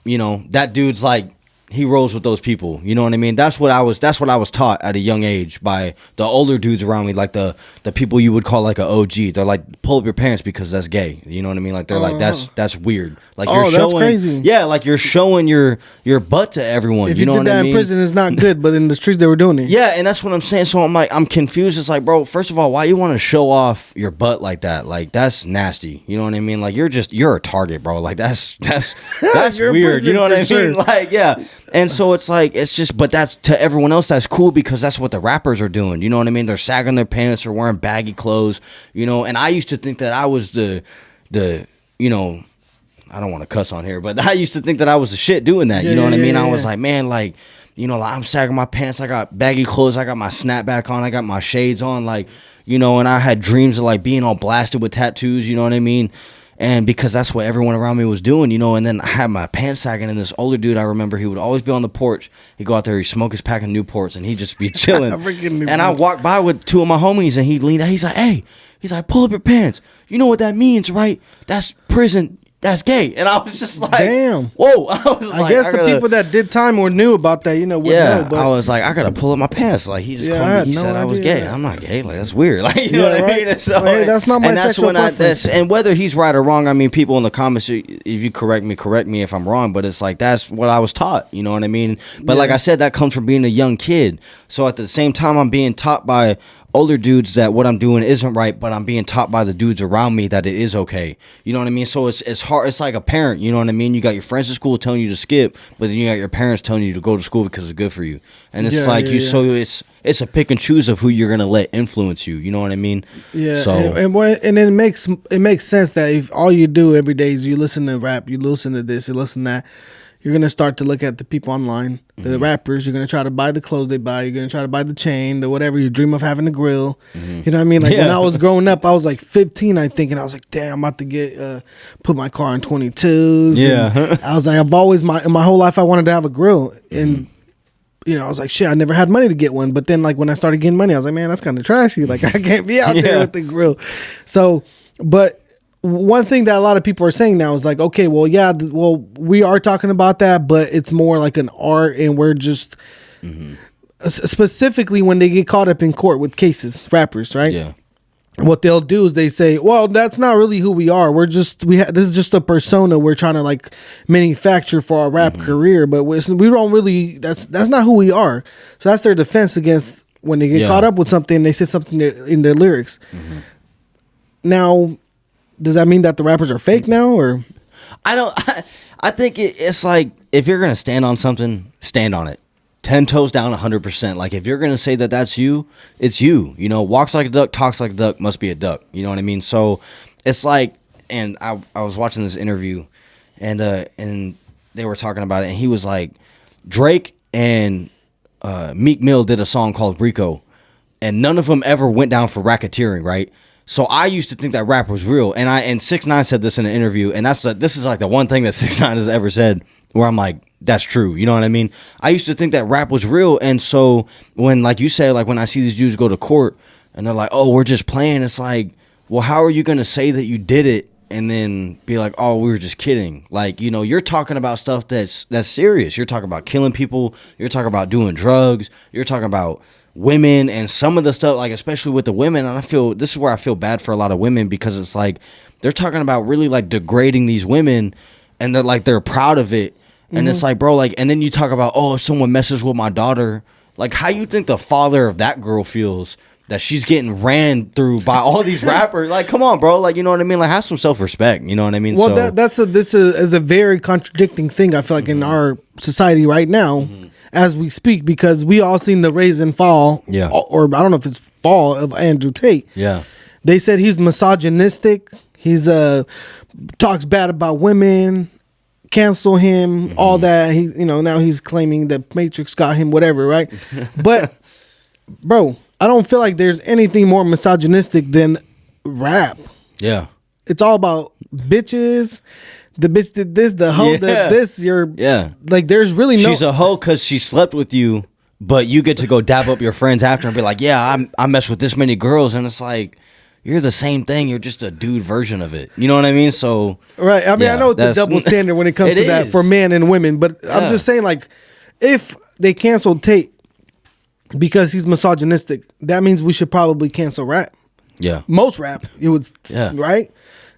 That dude's like, he rolls with those people. You know what I mean? That's what I was taught at a young age by the older dudes around me, like the people you would call like an OG. They're like, pull up your pants because that's gay. You know what I mean? Like, they're like, that's weird. Like, you're showing, that's crazy. Yeah, like you're showing your butt to everyone. If you know did what that I mean? in prison, it's not good, but in the streets they were doing it. Yeah, and that's what I'm saying. So I'm confused. It's like, bro, first of all, why you want to show off your butt like that? Like, that's nasty. You know what I mean? Like, you're a target, bro. Like, that's weird. You know what I mean? Sure. Like, yeah. And so it's like, it's just, but that's to everyone else, that's cool because that's what the rappers are doing. You know what I mean? They're sagging their pants or wearing baggy clothes, and I used to think that I was the I don't want to cuss on here, but I used to think that I was the shit doing that. You know what I mean? I was like, man, like, you know, like, I'm sagging my pants. I got baggy clothes. I got my snapback on. I got my shades on. Like, you know, and I had dreams of like being all blasted with tattoos. You know what I mean? And because that's what everyone around me was doing, you know, and then I had my pants sagging, and this older dude, I remember he would always be on the porch. He'd go out there, he'd smoke his pack of Newports, and he'd just be chilling. And I walked by with two of my homies, and he'd lean out. He's like, hey, pull up your pants. You know what that means, right? That's prison. That's gay. And I was just like, damn. Whoa. I guess the people that did time or knew about that, you know, would know. But I was like, I got to pull up my pants. Like, he just called me. He said I was gay. I'm not gay. Like, that's weird. Like, you know what I mean? And so, hey, that's not my sexual preference. And whether he's right or wrong, I mean, people in the comments, if you correct me if I'm wrong, but it's like, that's what I was taught. You know what I mean? But like I said, that comes from being a young kid. So at the same time, I'm being taught by older dudes that what I'm doing isn't right, but I'm being taught by the dudes around me that it is okay. You know what I mean? So it's hard. It's like a parent. You know what I mean? You got your friends at school telling you to skip, but then you got your parents telling you to go to school because it's good for you. And it's So it's a pick and choose of who you're gonna let influence you. You know what I mean? Yeah. So and it makes sense that if all you do every day is you listen to rap, you listen to this, you listen to that, you're going to start to look at the people online, the rappers. You're going to try to buy the clothes they buy. You're going to try to buy the chain, the whatever. You dream of having a grill. You know what I mean? Like when I was growing up, I was like 15, I think. And I was like, damn, I'm about to get, put my car in 22s. Yeah. I was like, I've always, my whole life, I wanted to have a grill. And, you know, I was like, shit, I never had money to get one. But then like when I started getting money, I was like, man, that's kind of trashy. Like I can't be out there with the grill. So, but one thing that a lot of people are saying now is like, okay, well, yeah, we are talking about that, but it's more like an art, and we're just specifically when they get caught up in court with cases, rappers, right? Yeah. What they'll do is they say, well, that's not really who we are. This is just a persona we're trying to like manufacture for our rap career, but we don't really. That's not who we are. So that's their defense against when they get caught up with something. They say something in their lyrics. Now, does that mean that the rappers are fake now, or? I think it's like, if you're gonna stand on something, stand on it. 10 toes down, 100%. Like if you're gonna say that that's you, it's you. You know, walks like a duck, talks like a duck, must be a duck. You know what I mean? So it's like, and I was watching this interview, and they were talking about it, and he was like, Drake and Meek Mill did a song called Rico, and none of them ever went down for racketeering, right? So I used to think that rap was real, and 6ix9ine said this in an interview, and this is like the one thing that 6ix9ine has ever said where I'm like, that's true. You know what I mean? I used to think that rap was real, and so when, like you said, like when I see these dudes go to court and they're like, oh, we're just playing, it's like, well, how are you gonna say that you did it and then be like, oh, we were just kidding? Like, you know, you're talking about stuff that's serious. You're talking about killing people. You're talking about doing drugs. You're talking about women, and some of the stuff, like especially with the women, and this is where I feel bad for a lot of women, because it's like they're talking about really like degrading these women, and they're proud of it, and it's like, bro, like, and then you talk about, oh, if someone messes with my daughter, like how you think the father of that girl feels that she's getting ran through by all these rappers? Like, come on, bro, like, you know what I mean? Like, have some self-respect. You know what I mean? Well, so, this is a very contradicting thing, I feel like, in our society right now. As we speak, because we all seen the rise and fall, or I don't know if it's fall, of Andrew Tate. Yeah, they said he's misogynistic. He's talks bad about women. Cancel him. All that. He, you know, now he's claiming that Matrix got him. Whatever, right? But, bro, I don't feel like there's anything more misogynistic than rap. Yeah, it's all about bitches. The bitch did this, the hoe did this, like, there's really no... She's a hoe because she slept with you, but you get to go dab up your friends after and be like, yeah, I messed with this many girls, and it's like, you're the same thing, you're just a dude version of it. You know what I mean? So... Right, I mean, I know it's a double standard when it comes to that for men and women, but I'm just saying, like, if they canceled Tate because he's misogynistic, that means we should probably cancel rap. Yeah. Most rap, you would... Right?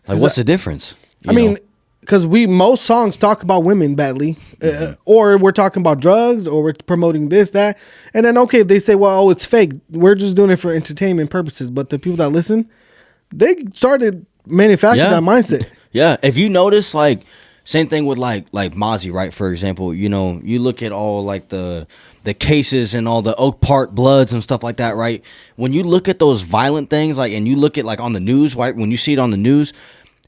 Like, what's the difference? I mean... Because most songs talk about women badly, or we're talking about drugs, or we're promoting this, that, and then they say, well, it's fake. We're just doing it for entertainment purposes. But the people that listen, they started manufacturing that mindset. Yeah, if you notice, like, same thing with like Mozzie, right? For example, you know, you look at all like the cases and all the Oak Park Bloods and stuff like that, right? When you look at those violent things, like, and you look at like on the news, right? When you see it on the news,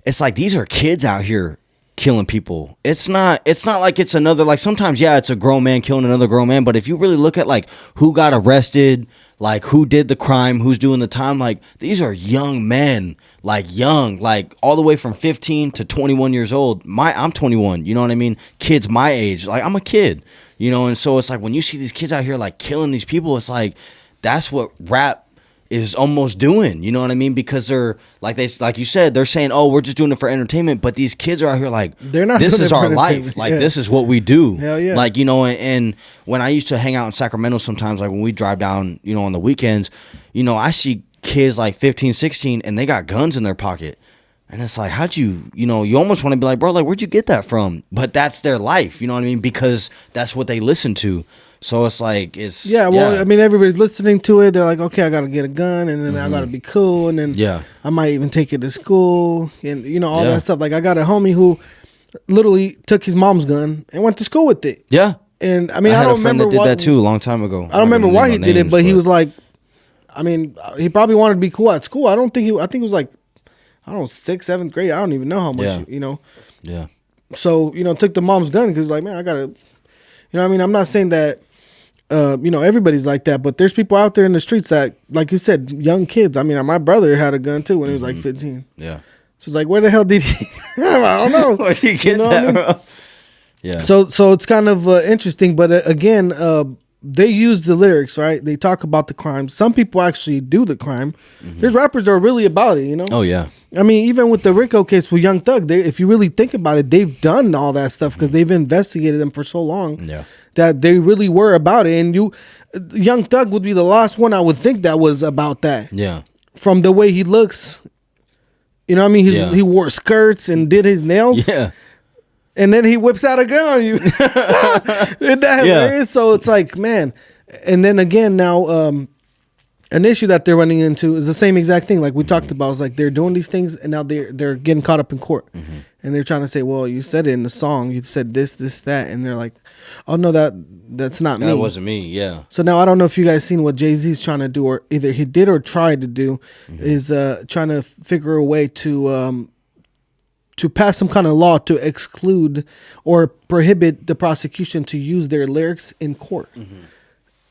it's like these are kids out here killing people. It's not like it's another, like sometimes, yeah, it's a grown man killing another grown man, but if you really look at like who got arrested, like who did the crime, who's doing the time, like these are young men, like young, like all the way from 15 to 21 years old. I'm 21, you know what I mean? Kids my age, like I'm a kid, you know, and so it's like when you see these kids out here like killing these people, it's like that's what rap is almost doing, you know what I mean? Because they're like you said, they're saying, "Oh, we're just doing it for entertainment," but these kids are out here like, they're not. This is our life. Like this is what we do. Hell yeah. Like, you know, and when I used to hang out in Sacramento, sometimes like when we drive down, you know, on the weekends, you know, I see kids like 15, 16, and they got guns in their pocket, and it's like, how'd you know, you almost want to be like, bro, like where'd you get that from? But that's their life, you know what I mean? Because that's what they listen to. So it's like I mean, everybody's listening to it. They're like, okay, I gotta get a gun, and then I gotta be cool, and then I might even take it to school, and you know all that stuff. Like I got a homie who literally took his mom's gun and went to school with it. Yeah, and I mean, I don't remember that did that too a long time ago. I don't remember why he did it, but he was like, I mean, he probably wanted to be cool at school. I think it was like, I don't know, 6th, 7th grade. I don't even know how much, you know. Yeah. So you know, took the mom's gun because like, man, I gotta, you know, what I mean, I'm not saying that. You know, everybody's like that, but there's people out there in the streets that, like you said, young kids. I mean, my brother had a gun too when he was like 15. Yeah. So it's like, where the hell did he? I don't know. Where'd he get that, bro? Yeah. So it's kind of interesting, but again, they use the lyrics, right? They talk about the crime. Some people actually do the crime. There's rappers that are really about it, you know? Oh, yeah. I mean, even with the Rico case with Young Thug, if you really think about it, they've done all that stuff because they've investigated them for so long that they really were about it. And Young Thug would be the last one I would think that was about that. Yeah. From the way he looks, you know what I mean? He wore skirts and did his nails. Yeah. And then he whips out a gun on you. Isn't that hilarious? So it's like, man. And then again, now, an issue that they're running into is the same exact thing. Like we talked about, it's like they're doing these things, and now they're getting caught up in court, and they're trying to say, well, you said it in the song, you said this, that, and they're like, oh no, that's not me. That wasn't me. Yeah. So now I don't know if you guys seen what Jay-Z's trying to do, or either he did or tried to do, is trying to figure a way to pass some kind of law to exclude or prohibit the prosecution to use their lyrics in court.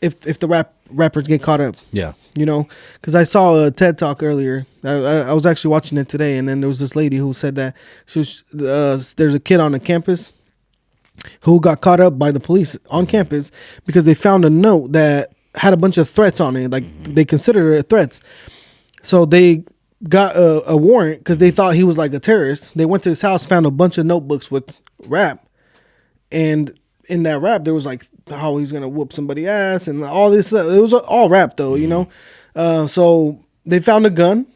If the rappers get caught up. Yeah. You know, because I saw a TED Talk earlier. I was actually watching it today, and then there was this lady who said that there's a kid on the campus who got caught up by the police on campus because they found a note that had a bunch of threats on it. Like they considered it threats. So they got a warrant because they thought he was like a terrorist. They went to his house, found a bunch of notebooks with rap, and in that rap there was like how he's gonna whoop somebody's ass and all this stuff. It was all rap though, you know. So they found a gun,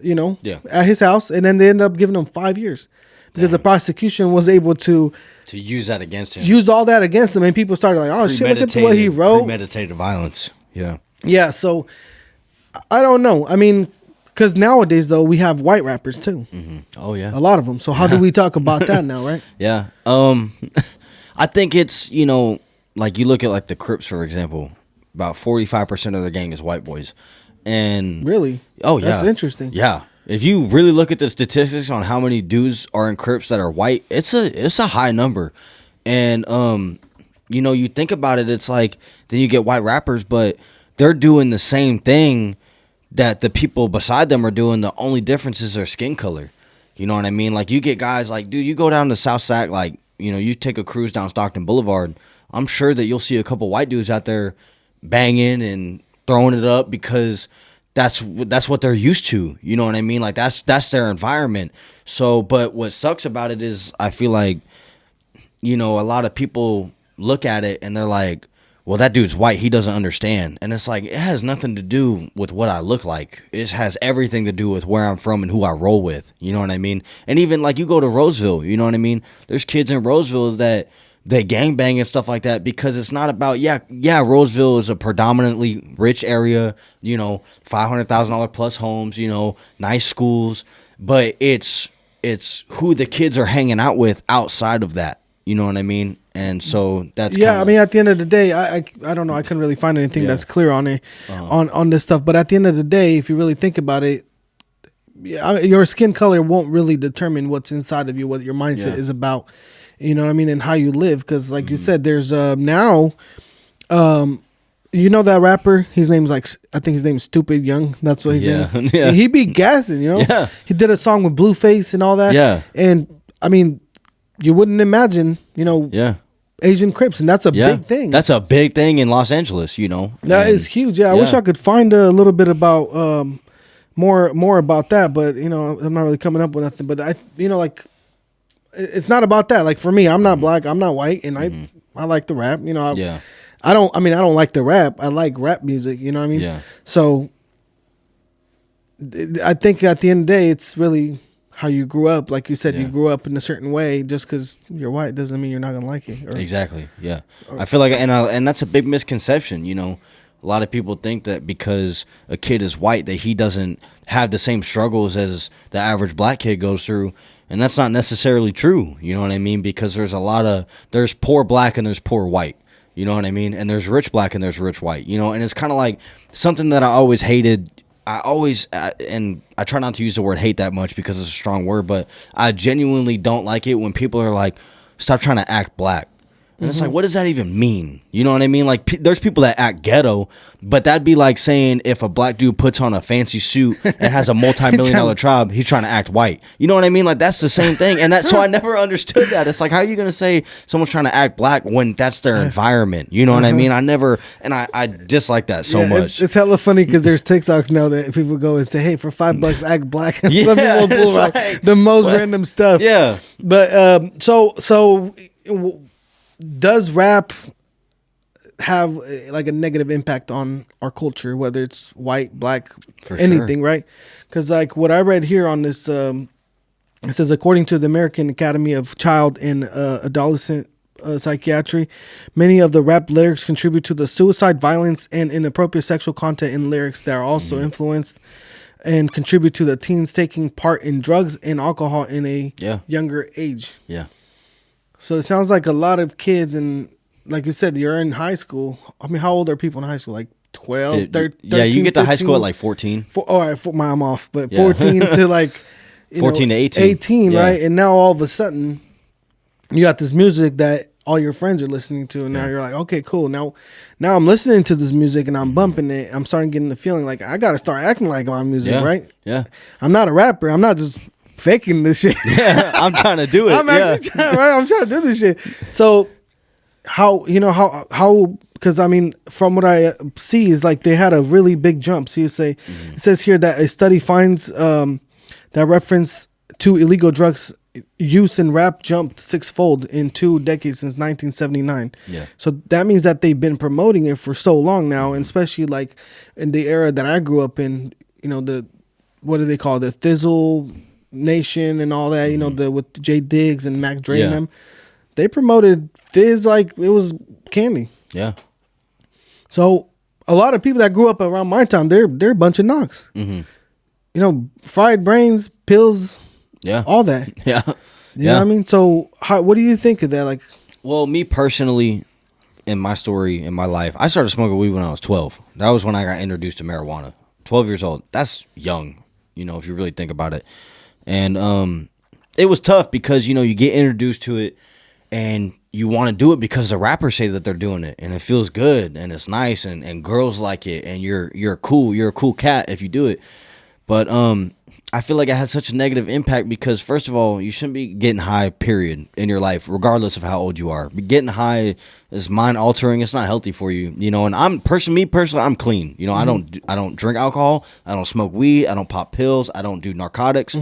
you know, at his house, and then they ended up giving him 5 years because the prosecution was able to use that against him. Use all that against him, and people started like, oh shit, look at what he wrote. Premeditated violence. Yeah. Yeah. So I don't know. I mean, because nowadays though we have white rappers too. Oh yeah. A lot of them. So how do we talk about that now, right? Yeah. I think it's, you know, like you look at like the Crips, for example, about 45% of their gang is white boys. And really? Oh yeah. That's interesting. Yeah. If you really look at the statistics on how many dudes are in Crips that are white, it's a high number. And you know, you think about it, it's like then you get white rappers, but they're doing the same thing that the people beside them are doing. The only difference is their skin color. You know what I mean? Like you get guys like, dude, you go down to South Sac, like, you know, you take a cruise down Stockton Boulevard, I'm sure that you'll see a couple white dudes out there banging and throwing it up because that's what they're used to. You know what I mean? Like that's their environment. So, but what sucks about it is I feel like, you know, a lot of people look at it and they're like, well, that dude's white, he doesn't understand. And it's like, it has nothing to do with what I look like. It has everything to do with where I'm from and who I roll with. You know what I mean? And even like you go to Roseville, you know what I mean? There's kids in Roseville that they gangbang and stuff like that because it's not about, Roseville is a predominantly rich area, you know, $500,000 plus homes, you know, nice schools. But it's who the kids are hanging out with outside of that. You know what I mean? And so that's I mean, at the end of the day, I don't know. I couldn't really find anything that's clear on it on this stuff. But at the end of the day, if you really think about it, your skin color won't really determine what's inside of you, what your mindset is about. You know what I mean, and how you live. Because like you said, there's now, you know that rapper. His name's I think his name's Stupid Young. That's what his name is. Yeah. He be gassing. You know. Yeah. He did a song with Blueface and all that. Yeah. And I mean, you wouldn't imagine. You know. Yeah. Asian Crips, and that's a big thing. That's a big thing in Los Angeles, you know. That is huge. Yeah, I wish I could find a little bit about more about that, but you know, I'm not really coming up with nothing. But it's not about that. Like for me, I'm not black, I'm not white, and I like the rap. You know, I don't like the rap. I like rap music. You know what I mean? Yeah. So I think at the end of the day, it's really how you grew up. Like you said, you grew up in a certain way. Just because you're white doesn't mean you're not gonna like it. Exactly. Yeah. I feel like, and that's a big misconception. You know, a lot of people think that because a kid is white, that he doesn't have the same struggles as the average black kid goes through, and that's not necessarily true. You know what I mean? Because there's poor black and there's poor white. You know what I mean? And there's rich black and there's rich white. You know, and it's kind of like something that I always hated. And I try not to use the word hate that much because it's a strong word, but I genuinely don't like it when people are like, stop trying to act black. And it's like, what does that even mean? You know what I mean? Like, there's people that act ghetto, but that'd be like saying if a black dude puts on a fancy suit and has a multi-million-dollar job, he's trying to act white. You know what I mean? Like, that's the same thing. And so I never understood that. It's like, how are you going to say someone's trying to act black when that's their environment? You know what I mean? I dislike that so much. It's hella funny because there's TikToks now that people go and say, hey, for $5, act black. And some people pull like the most random stuff. Yeah. But, does rap have like a negative impact on our culture, whether it's white, black, anything, right? Because like what I read here on this, it says according to the American Academy of Child and Adolescent Psychiatry, many of the rap lyrics contribute to the suicide, violence, and inappropriate sexual content in lyrics that are also influenced and contribute to the teens taking part in drugs and alcohol in a younger age. Yeah. So it sounds like a lot of kids, and like you said, you're in high school. I mean, how old are people in high school? Like 12, 13, yeah, you get to high school at like 14. All right, I'm off, but 14 to like 14 to 18. 18, right? And now all of a sudden, you got this music that all your friends are listening to, and now you're like, okay, cool. Now I'm listening to this music and I'm bumping it. I'm starting getting the feeling like I got to start acting like my music, right? Yeah. I'm not a rapper. I'm not just faking this shit. Yeah, I'm trying to do it. I'm actually trying, right? I'm trying to do this shit. So how because I mean, from what I see is like they had a really big jump. So it says here that a study finds that reference to illegal drugs use in rap jumped 6-fold in 2 decades since 1979. Yeah. So that means that they've been promoting it for so long now, and especially like in the era that I grew up in, you know, what do they call it? The Thizzle Nation and all that, you know, with Jay Diggs and Mac Dre and them. They promoted Fizz like it was candy. Yeah. So a lot of people that grew up around my time, they're a bunch of knocks. Mm-hmm. You know, fried brains, pills, all that. Yeah. You know what I mean? So what do you think of that? Like, well, me personally, in my story, in my life, I started smoking weed when I was 12. That was when I got introduced to marijuana. 12 years old. That's young, you know, if you really think about it. And it was tough because, you know, you get introduced to it and you want to do it because the rappers say that they're doing it and it feels good and it's nice and girls like it and you're a cool cat if you do it. But I feel like it has such a negative impact because, first of all, you shouldn't be getting high, period, in your life, regardless of how old you are. Getting high is mind altering. It's not healthy for you, you know. And me personally, I'm clean. You know, I don't drink alcohol. I don't smoke weed. I don't pop pills. I don't do narcotics.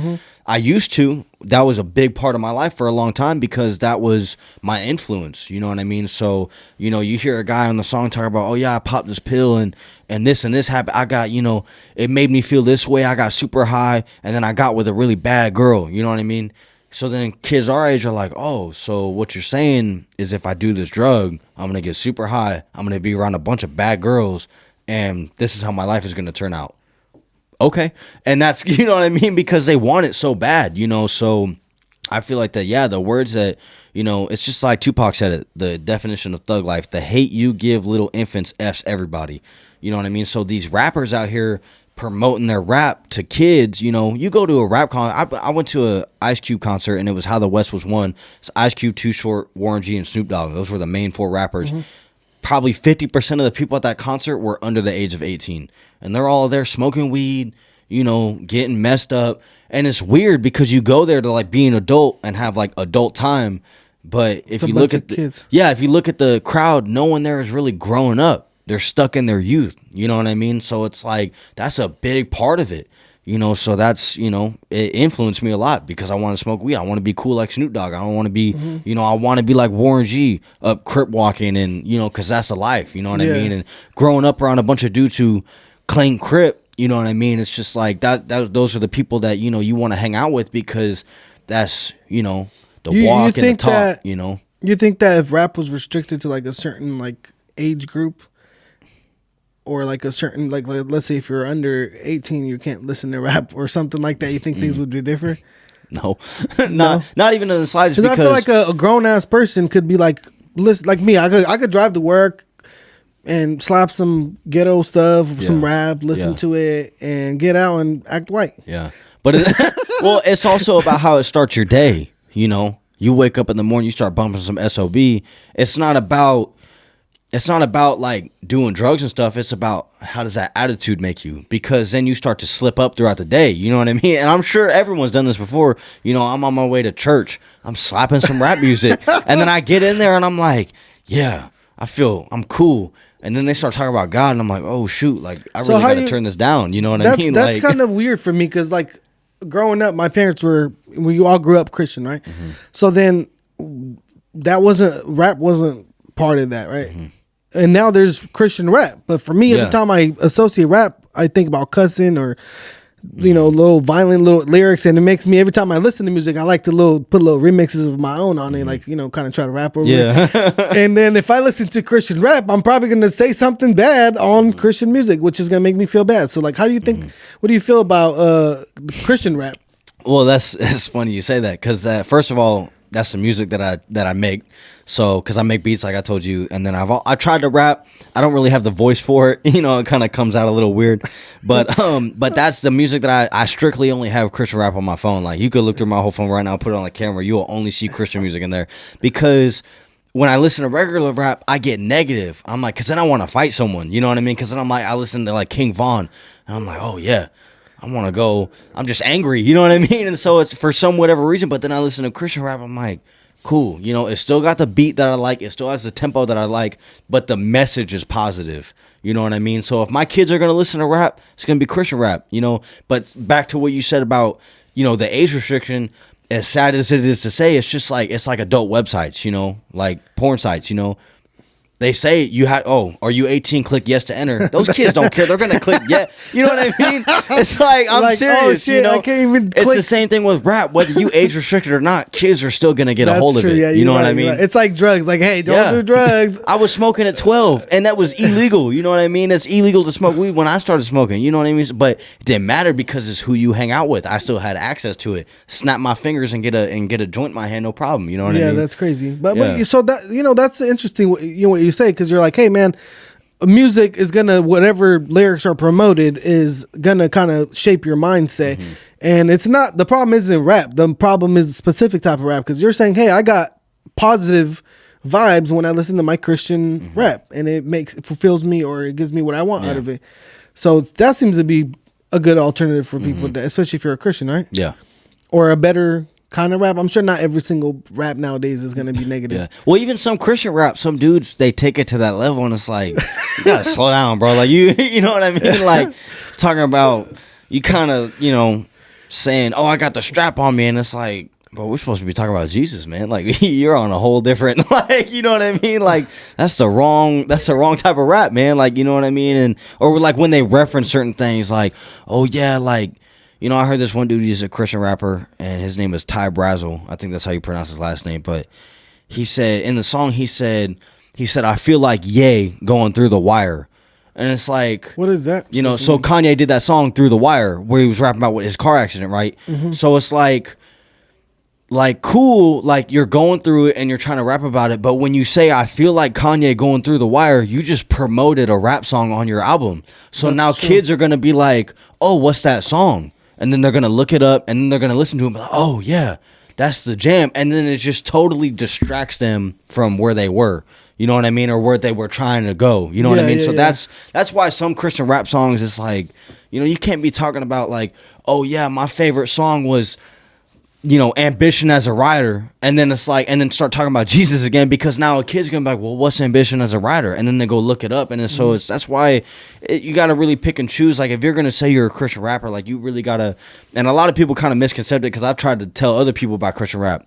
I used to. That was a big part of my life for a long time because that was my influence. You know what I mean? So, you know, you hear a guy on the song talk about, oh yeah, I popped this pill and this happened. I got, you know, it made me feel this way. I got super high and then I got with a really bad girl. You know what I mean? So then kids our age are like, oh, so what you're saying is if I do this drug, I'm going to get super high. I'm going to be around a bunch of bad girls and this is how my life is going to turn out. Okay. And that's, you know what I mean? Because they want it so bad, you know? So I feel like that, yeah, the words that, you know, it's just like Tupac said it, the definition of thug life, the hate you give little infants F's everybody. You know what I mean? So these rappers out here promoting their rap to kids. You know, you go to a rap concert. I went to a Ice Cube concert, and it was How the West Was Won. It's Ice Cube, Too Short, Warren G, and Snoop Dogg. Those were the main 4 rappers. Probably 50% of the people at that concert were under the age of 18, and they're all there smoking weed, you know, getting messed up. And it's weird because you go there to like be an adult and have like adult time, but if you look at kids, if you look at the crowd, no one there is really growing up. They're stuck in their youth. You know what I mean? So it's like, that's a big part of it, you know? So that's, you know, it influenced me a lot because I want to smoke weed. I want to be cool like Snoop Dogg. I don't want to be, you know, I want to be like Warren G up crip walking and, you know, cause that's a life, you know what I mean? And growing up around a bunch of dudes who claim crip, you know what I mean? It's just like those are the people that, you know, you want to hang out with because that's, you know, the walk and the talk, you know? You think that if rap was restricted to like a certain like age group, or like a certain like let's say if you're under 18 you can't listen to rap or something like that, you think things would be different? No. Not even in the slightest, because I feel like a grown-ass person could be like, listen, like me, I could drive to work and slap some ghetto stuff, some rap, listen to it, and get out and act white. Yeah. But well, it's also about how it starts your day, you know? You wake up in the morning, you start bumping some SOB. It's not about like doing drugs and stuff. It's about how does that attitude make you? Because then you start to slip up throughout the day. You know what I mean? And I'm sure everyone's done this before. You know, I'm on my way to church. I'm slapping some rap music. And then I get in there and I'm like, yeah, I'm cool. And then they start talking about God and I'm like, oh, shoot. Like, I really got to turn this down. You know what I mean? That's like, kind of weird for me because, like, growing up, my parents we all grew up Christian, right? So then rap wasn't part of that, right? And now there's Christian rap. But for me, every time I associate rap, I think about cussing or, you know, little violent little lyrics. And it makes me, every time I listen to music, I like to put little remixes of my own on it, like, you know, kind of try to rap over it. And then if I listen to Christian rap, I'm probably going to say something bad on Christian music, which is going to make me feel bad. So, like, how do you think, what do you feel about Christian rap? Well, it's funny you say that because, first of all, that's the music that I make. So, because I make beats, like I told you, and then I tried to rap. I don't really have the voice for it. You know, it kind of comes out a little weird. But that's the music that I strictly only have Christian rap on my phone. Like, you could look through my whole phone right now, put it on the camera. You will only see Christian music in there. Because when I listen to regular rap, I get negative. I'm like, because then I want to fight someone. You know what I mean? Because then I'm like, I listen to like King Von, and I'm like, oh yeah, I want to go. I'm just angry. You know what I mean? And so it's for some whatever reason. But then I listen to Christian rap, I'm like, cool, you know, it still got the beat that I like, it still has the tempo that I like, but the message is positive. You know what I mean? So if my kids are gonna listen to rap, it's gonna be Christian rap, you know. But back to what you said about, you know, the age restriction, as sad as it is to say, it's just like adult websites, you know, like porn sites, you know. They say you have, are you 18? Click yes to enter. Those kids don't care. They're going to click yes. You know what I mean? It's like, I'm like, serious. Oh, shit, you know? I can't even click. It's the same thing with rap. Whether you age restricted or not, kids are still going to get a hold of it. Yeah, you know what I mean? Right. It's like drugs. Like, hey, don't do drugs. I was smoking at 12, and that was illegal. You know what I mean? It's illegal to smoke weed when I started smoking. You know what I mean? But it didn't matter because it's who you hang out with. I still had access to it. Snap my fingers and get a joint in my hand, no problem. You know what I mean? Yeah, that's crazy. But so that, you know, that's interesting. What you say, because you're like, hey, man, music is gonna, whatever lyrics are promoted is gonna kind of shape your mindset. And it's not, the problem isn't rap, the problem is a specific type of rap, because you're saying, hey, I got positive vibes when I listen to my Christian rap, and it fulfills me, or it gives me what I want out of it. So that seems to be a good alternative for people, especially if you're a Christian, right? Yeah. Or a better kind of rap. I'm sure not every single rap nowadays is going to be negative. Yeah. Well, even some Christian rap, some dudes, they take it to that level, and it's like, you gotta slow down, bro. Like, you know what I mean? Like, talking about, you kind of, you know, saying, I got the strap on me, and it's like, but we're supposed to be talking about Jesus, man. Like, you're on a whole different, like, you know what I mean? Like, that's the wrong type of rap, man. Like, you know what I mean? And or like when they reference certain things, like, oh yeah, like, you know, I heard this one dude, he's a Christian rapper, and his name is Ty Brazzle. I think that's how you pronounce his last name. But he said, in the song, he said, I feel like Ye going through the wire. And it's like, what is that? You know, so Kanye did that song Through the Wire, where he was rapping about his car accident, right? So it's like like, cool, like you're going through it and you're trying to rap about it, but when you say I feel like Kanye going through the wire, you just promoted a rap song on your album. So That's now true. kids are gonna be like, oh, what's that song? And then they're gonna look it up and then they're gonna listen to it and be like, oh yeah, that's the jam. And then it just totally distracts them from where they were. You know what I mean? Or where they were trying to go. You know what I mean? So that's why some Christian rap songs, it's like, you know, you can't be talking about like, oh yeah, my favorite song was, you know, Ambition as a Writer, and then it's like, and then start talking about Jesus again, because now a kid's gonna be like, well, what's Ambition as a Writer? And then they go look it up, and then, so it's that's why you got to really pick and choose. Like, if you're gonna say you're a Christian rapper, like you really gotta. And a lot of people kind of misconcept it, because I've tried to tell other people about Christian rap,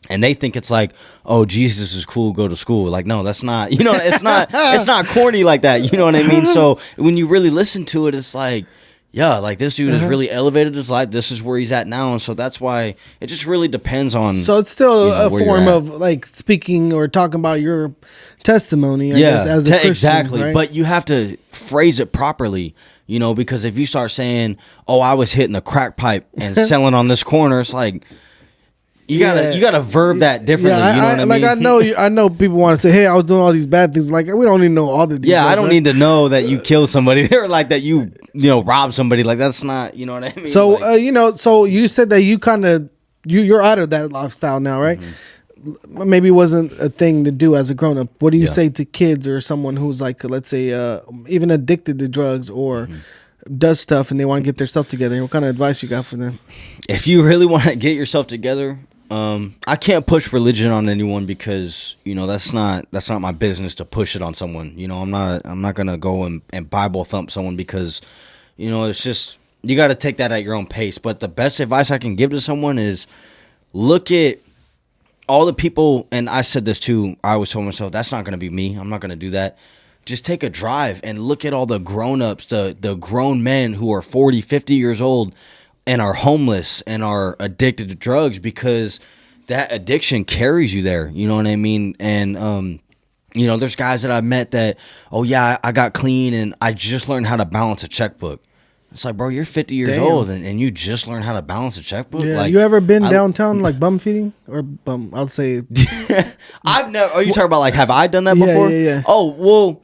and they think it's like, oh, Jesus is cool, go to school. Like, no, that's not. You know, it's not. It's not corny like that. You know what I mean? So when you really listen to it, it's like, yeah, like this dude has really elevated his life. This is where he's at now, and so that's why it just really depends on. So it's still you know, a form of like speaking or talking about your testimony. I guess, as a Christian, exactly. right? But you have to phrase it properly, you know, because if you start saying, "Oh, I was hitting the crack pipe and selling on this corner," it's like you gotta verb that differently. Yeah, you know what I mean? Like I know people want to say, "Hey, I was doing all these bad things." Like, we don't even know all the details. Yeah, I don't right? need to know that you killed somebody or like that you know robbed somebody. Like, that's not, you know what I mean? So like, you know, so you said that you kind of you're out of that lifestyle now, right? Mm-hmm. Maybe it wasn't a thing to do as a grown up. What do you Yeah. say to kids or someone who's like, let's say, even addicted to drugs or does stuff and they want to get their stuff together? What kind of advice you got for them? if you really want to get yourself together, I can't push religion on anyone, because you know that's not my business to push it on someone. You know, I'm not gonna go and Bible thump someone, because you know, it's just, you got to take that at your own pace. But the best advice I can give to someone is look at all the people, and I said this too, I always told myself, that's not gonna be me. I'm not gonna do that. Just take a drive and look at all the grown-ups, the grown men who are 40, 50 years old and are homeless and are addicted to drugs, because that addiction carries you there. You know what I mean? And, you know, there's guys that I've met that, oh yeah, I got clean and I just learned how to balance a checkbook. It's like, bro, you're 50 years old and you just learned how to balance a checkbook. Yeah, like, you ever been downtown like bum feeding or bum? I'll say I've never. Are you talking about like, have I done that before? Yeah. Oh well.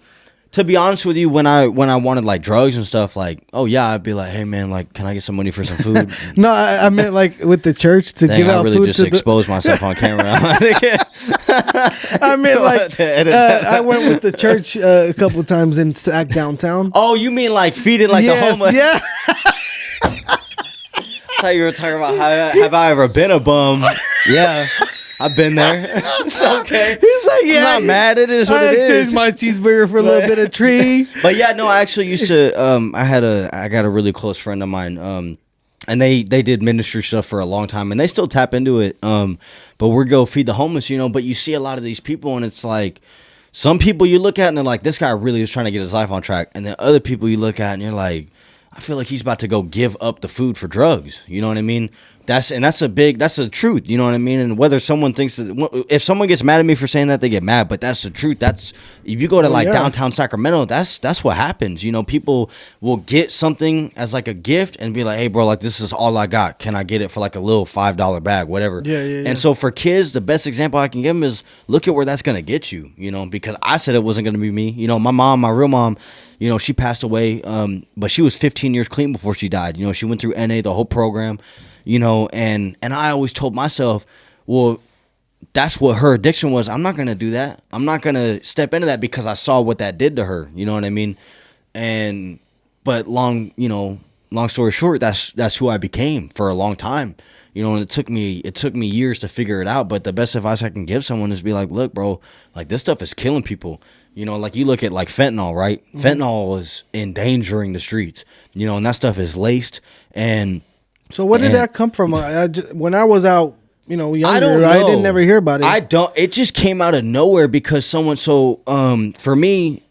To be honest with you, when I wanted like drugs and stuff, like, oh yeah, I'd be like, hey man, like, can I get some money for some food? No, I meant like with the church to Dang, give out I really food just to exposed myself on camera. I mean, like, I went with the church a couple times in Sac downtown. Oh, you mean like feeding like the homeless? Yeah. I thought you were talking about have I ever been a bum? Yeah. I've been there. It's okay. He's like, yeah, I'm not mad. It is what I it is. exchanged my cheeseburger for a little bit of tree. But yeah, no, I actually used to. I got a really close friend of mine. And they did ministry stuff for a long time, and they still tap into it. But we go feed the homeless, you know. But you see a lot of these people, and it's like some people you look at and they're like, this guy really is trying to get his life on track, and then other people you look at and you're like, I feel like he's about to go give up the food for drugs. You know what I mean? That's the truth. You know what I mean? And whether someone thinks that, if someone gets mad at me for saying that, they get mad, but that's the truth. That's, if you go to downtown Sacramento, that's what happens. You know, people will get something as like a gift and be like, hey bro, like this is all I got. Can I get it for like a little $5 bag, whatever. Yeah. And so for kids, the best example I can give them is look at where that's going to get you, you know, because I said it wasn't going to be me. You know, my mom, my real mom, you know, she passed away, but she was 15 years clean before she died. You know, she went through NA, the whole program. You know, and I always told myself, well, that's what her addiction was. I'm not going to do that. I'm not going to step into that because I saw what that did to her. You know what I mean? But long story short, that's who I became for a long time. You know, and it took me years to figure it out. But the best advice I can give someone is be like, look, bro, like this stuff is killing people. You know, like you look at like fentanyl, right? Mm-hmm. Fentanyl is endangering the streets, you know, and that stuff is laced. And so where did that come from? When I was out, you know, younger, I didn't ever hear about it. It just came out of nowhere because someone, for me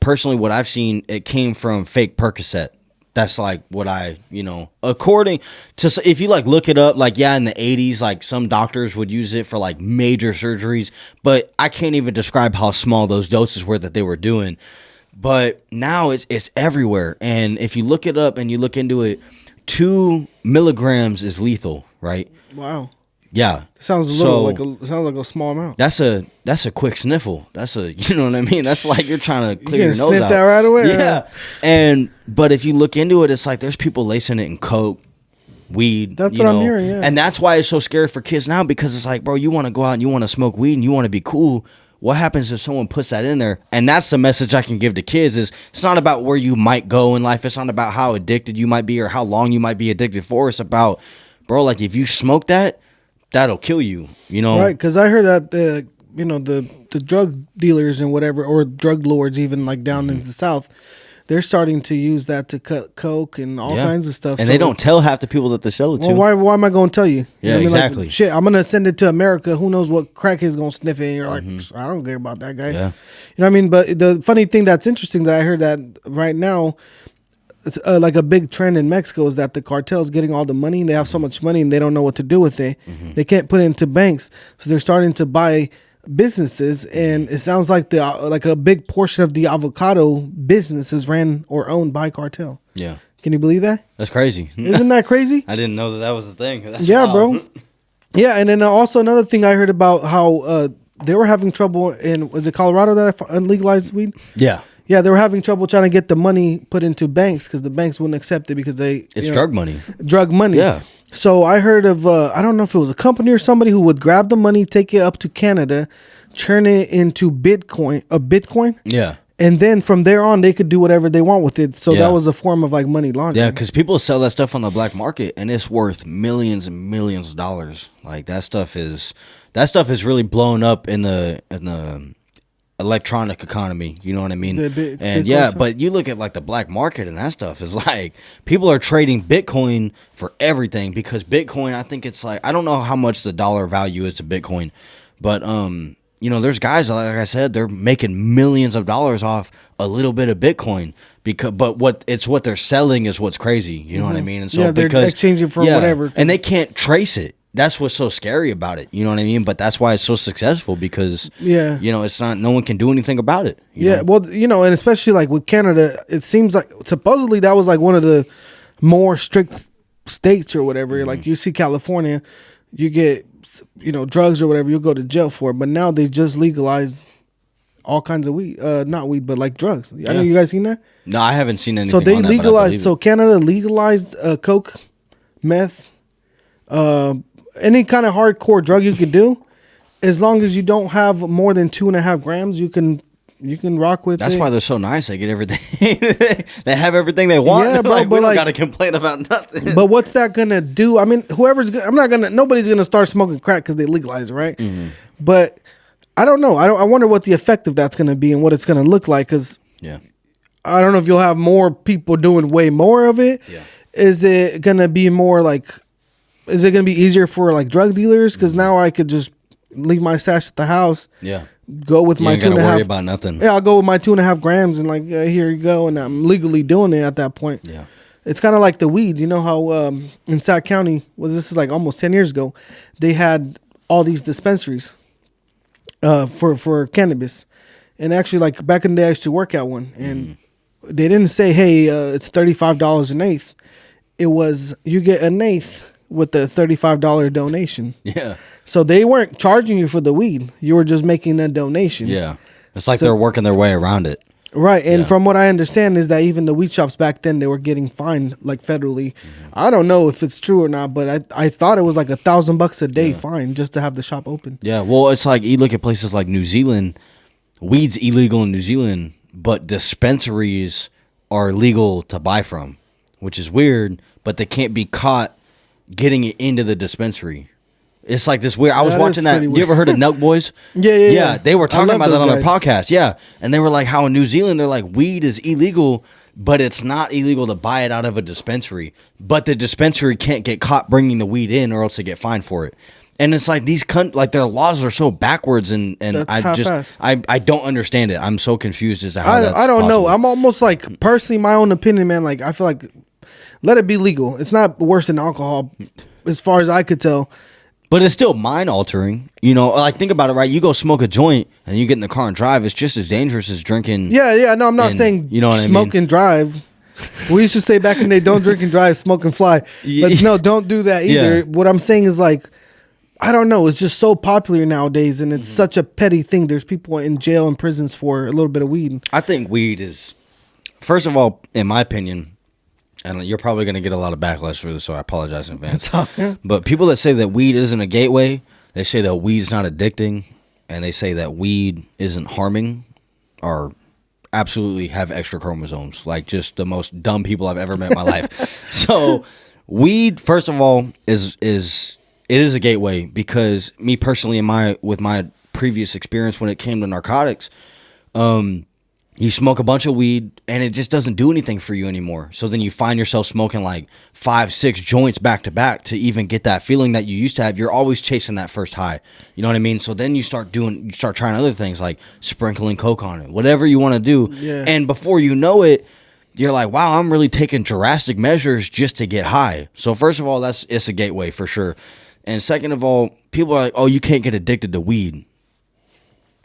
personally, what I've seen, it came from fake Percocet. That's like what I, you know, according to, if you like look it up, like, yeah, in the 80s, like some doctors would use it for like major surgeries, but I can't even describe how small those doses were that they were doing. But now it's everywhere. And if you look it up and you look into it, 2 milligrams is lethal, right? Wow. Yeah. Sounds a little sounds like a small amount. That's a quick sniffle. That's a, you know what I mean? That's like you're trying to clear your nose out. Sniff that right away. Yeah. But if you look into it, it's like there's people lacing it in coke, weed. That's what I'm hearing, yeah. And that's why it's so scary for kids now, because it's like, bro, you want to go out and you want to smoke weed and you want to be cool. What happens if someone puts that in there? And that's the message I can give to kids is it's not about where you might go in life. It's not about how addicted you might be or how long you might be addicted for. It's about, bro, like if you smoke that, that'll kill you, you know? Right, because I heard that the drug dealers and whatever, or drug lords even like down in the South, they're starting to use that to cut coke and all kinds of stuff. And they don't tell half the people that they sell it to. Well, why am I going to tell you? Yeah, exactly. Like, shit, I'm going to send it to America. Who knows what crackhead's going to sniff it? And you're like, I don't care about that guy. Yeah. You know what I mean? But the funny thing that's interesting that I heard that right now, it's, like a big trend in Mexico is that the cartel's getting all the money. And they have so much money and they don't know what to do with it. They can't put it into banks. So they're starting to buy businesses, and it sounds like like a big portion of the avocado business is ran or owned by cartel. Yeah. Can you believe that? That's crazy. Isn't that crazy? I didn't know that was the thing. That's yeah, wild. bro. Yeah, and then also another thing I heard about how they were having trouble was it Colorado that legalized weed? Yeah. Yeah, they were having trouble trying to get the money put into banks because the banks wouldn't accept it because it's drug money. Drug money. Yeah. So I heard of I don't know if it was a company or somebody who would grab the money, take it up to Canada, turn it into Bitcoin. Yeah. And then from there on, they could do whatever they want with it. So that was a form of like money laundering. Yeah, because people sell that stuff on the black market, and it's worth millions and millions of dollars. Like that stuff is really blown up in the electronic economy. You know what I mean? But you look at like the black market, and that stuff is like people are trading Bitcoin for everything, because Bitcoin, I think it's like, I don't know how much the dollar value is to Bitcoin, but there's guys, like I said, they're making millions of dollars off a little bit of Bitcoin, but what they're selling is what's crazy. You know what I mean? And so they're exchanging for whatever, and they can't trace it. That's what's so scary about it. You know what I mean? But that's why it's so successful, because it's not, no one can do anything about it. You know? Well, and especially like with Canada, it seems like supposedly that was like one of the more strict states or whatever. Like you see California, you get drugs or whatever, you'll go to jail for it. But now they just legalized all kinds of weed, not weed, but like drugs. I know you guys seen that. No, I haven't seen anything. So they on that, legalized. So Canada legalized coke, meth, any kind of hardcore drug you can do, as long as you don't have more than 2.5 grams, you can rock with. That's why they're so nice. They get everything. They have everything they want. Yeah, bro, like, but we don't got to complain about nothing. But what's that gonna do? I mean, nobody's gonna start smoking crack because they legalize it, right? But I don't know. I wonder what the effect of that's gonna be and what it's gonna look like. Because I don't know if you'll have more people doing way more of it. Yeah. Is it gonna be more like? Is it going to be easier for like drug dealers? Because now I could just leave my stash at the house. Yeah. Go with my 2.5. Worry about nothing. Yeah, I'll go with my 2.5 grams and like here you go, and I'm legally doing it at that point. Yeah. It's kind of like the weed. You know how in Sac County, this is like almost 10 years ago, they had all these dispensaries for cannabis, and actually like back in the day I used to work at one, and they didn't say, hey, it's $35 an eighth. It was you get an eighth with the $35 donation. Yeah. So they weren't charging you for the weed. You were just making a donation. Yeah. It's like they're working their way around it. Right. And from what I understand is that even the weed shops back then, they were getting fined like federally. I don't know if it's true or not, but I thought it was like $1,000 a day fine just to have the shop open. Yeah. Well, it's like you look at places like New Zealand, weed's illegal in New Zealand, but dispensaries are legal to buy from, which is weird, but they can't be caught getting it into the dispensary. It's like this weird. I was watching that. You ever heard of Nelk Boys? Yeah. They were talking about that on their guys. podcast. Yeah. And they were like how in New Zealand, they're like weed is illegal, but it's not illegal to buy it out of a dispensary. But the dispensary can't get caught bringing the weed in or else they get fined for it. And it's like their laws are so backwards, and I don't understand it. I'm so confused as to how that's I don't possible. know. I'm almost like, personally, my own opinion, man, like I feel like let it be legal. It's not worse than alcohol as far as I could tell. But it's still mind altering. Like think about it, right? You go smoke a joint and you get in the car and drive. It's just as dangerous as drinking. Yeah. No, I'm not saying smoke and drive. We used to say back in the day, don't drink and drive, smoke and fly. But no, don't do that either. Yeah. What I'm saying is like, I don't know. It's just so popular nowadays, and it's such a petty thing. There's people in jail and prisons for a little bit of weed. I think weed is, first of all, in my opinion, and you're probably going to get a lot of backlash for this, so I apologize in advance. But people that say that weed isn't a gateway, they say that weed's not addicting, and they say that weed isn't harming, are absolutely have extra chromosomes. Like, just the most dumb people I've ever met in my life. So weed, first of all, is a gateway, because me personally, with my previous experience when it came to narcotics, you smoke a bunch of weed and it just doesn't do anything for you anymore. So then you find yourself smoking like 5-6 joints back to back to even get that feeling that you used to have. You're always chasing that first high. You know what I mean? So then you start trying other things like sprinkling coke on it, whatever you want to do. Yeah. And before you know it, you're like, wow, I'm really taking drastic measures just to get high. So first of all, it's a gateway for sure. And second of all, people are like, oh, you can't get addicted to weed.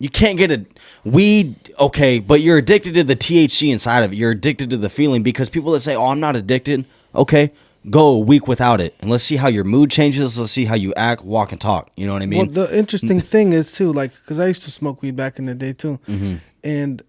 You can't get weed, okay, but you're addicted to the THC inside of it. You're addicted to the feeling, because people that say, oh, I'm not addicted, okay, go a week without it. And let's see how your mood changes. Let's see how you act, walk, and talk. You know what I mean? Well, the interesting thing is, too, like, because I used to smoke weed back in the day, too. Mm-hmm. And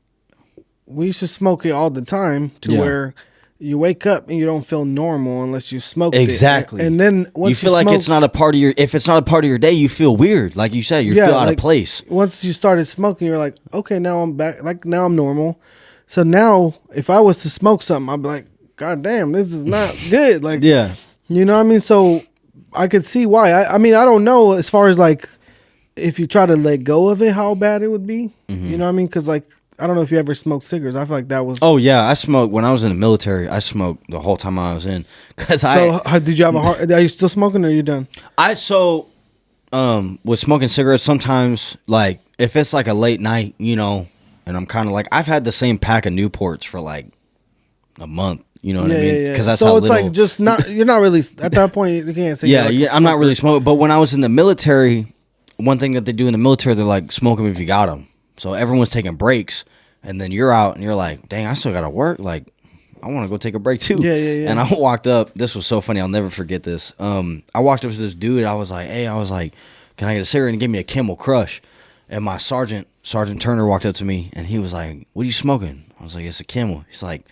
we used to smoke it all the time to where you wake up and you don't feel normal unless you smoke exactly. it. And then once you feel like it's not a part of if it's not a part of your day, you feel weird. Like you said, you feel out of place. Once you started smoking, you're like, okay, now I'm back. Like, now I'm normal. So now if I was to smoke something, I'd be like, God damn, this is not good. Like, yeah. You know what I mean? So I could see why. I mean, I don't know as far as like, if you try to let go of it, how bad it would be. Mm-hmm. You know what I mean? Because like, I don't know if you ever smoked cigarettes. I feel like that was. Oh yeah, I smoked when I was in the military. I smoked the whole time I was in. Did you have a heart? Are you still smoking, or are you done? With smoking cigarettes, sometimes like if it's like a late night, you know, and I'm kind of like, I've had the same pack of Newports for like a month. You know what I mean? Because that's so how it's little, like just not. You're not really at that point. You can't say. Yeah, I'm not really smoking. But when I was in the military, one thing that they do in the military, they're like, smoke them if you got them. So everyone's taking breaks, and then you're out, and you're like, dang, I still got to work. Like, I want to go take a break, too. Yeah. And I walked up. This was so funny. I'll never forget this. I walked up to this dude. I was like, can I get a cigarette? And he gave me a Camel Crush. And my Sergeant Turner, walked up to me, and he was like, what are you smoking? I was like, it's a Camel. He's like,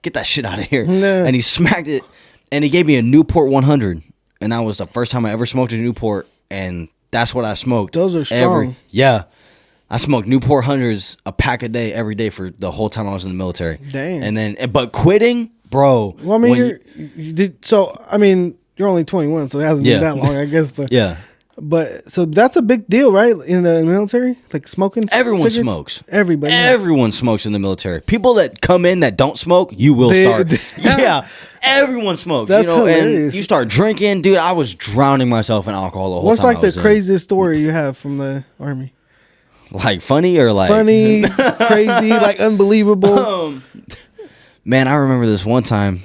get that shit out of here. No. And he smacked it, and he gave me a Newport 100. And that was the first time I ever smoked a Newport, and that's what I smoked. Those are strong. I smoked Newport 100s a pack a day every day for the whole time I was in the military. Damn. And then, but quitting, bro. Well, I mean, you did. So, I mean, you're only 21, so it hasn't been that long, I guess. But yeah. But so that's a big deal, right? In the military, like smoking. Everyone cigarettes? smokes. Everybody. Everyone smokes in the military. People that come in that don't smoke, you will start. Yeah. Everyone smokes. That's you know, hilarious. And you start drinking, dude. I was drowning myself in alcohol the whole What's time. like the craziest story you have from the Army? Like funny or like funny, crazy, like unbelievable. Man, I remember this one time.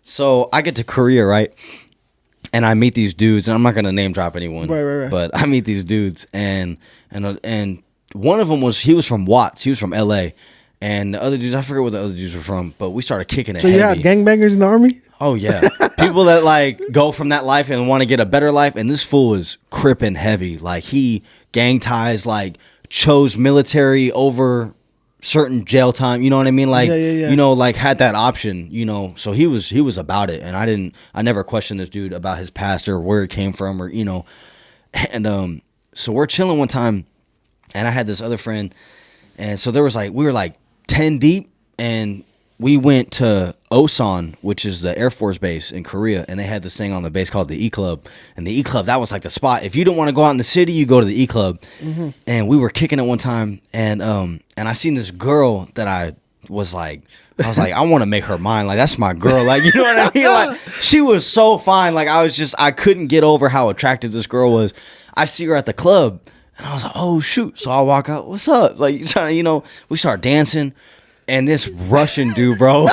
So I get to Korea, right? And I meet these dudes, and I'm not gonna name drop anyone, right. But I meet these dudes, and one of them he was from Watts, he was from LA, and the other dudes, I forget where the other dudes were from, but we started kicking it. So you had gangbangers in the Army? Oh yeah, people that like go from that life and want to get a better life, and this fool is crippin' heavy. Like he gang ties, like chose military over certain jail time, you know what I mean? Like, you know, like had that option, you know, so he was about it. And I never questioned this dude about his past or where it came from or, you know, and, so we're chilling one time and I had this other friend. And so we were like 10 deep and we went to Osan, which is the Air Force base in Korea, and they had this thing on the base called the E Club. And the E Club, that was like the spot. If you didn't want to go out in the city, you go to the E Club. Mm-hmm. And we were kicking it one time, and I seen this girl that I was like, I want to make her mine. Like, that's my girl. Like, you know what I mean? Like, she was so fine. Like, I couldn't get over how attractive this girl was. I see her at the club, and I was like, oh, shoot. So I walk out, what's up? Like, trying to, you know, we start dancing. And this Russian dude, bro,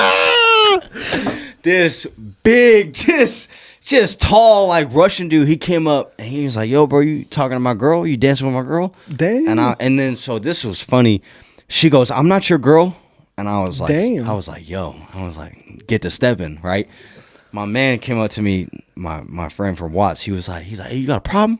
this big, just tall, like Russian dude, he came up and he was like, yo, bro, you talking to my girl? You dancing with my girl? Damn. And then, so this was funny. She goes, I'm not your girl. And I was like, damn. yo, get to stepping, right? my man came up to me, my friend from Watts. He's like, hey, you got a problem?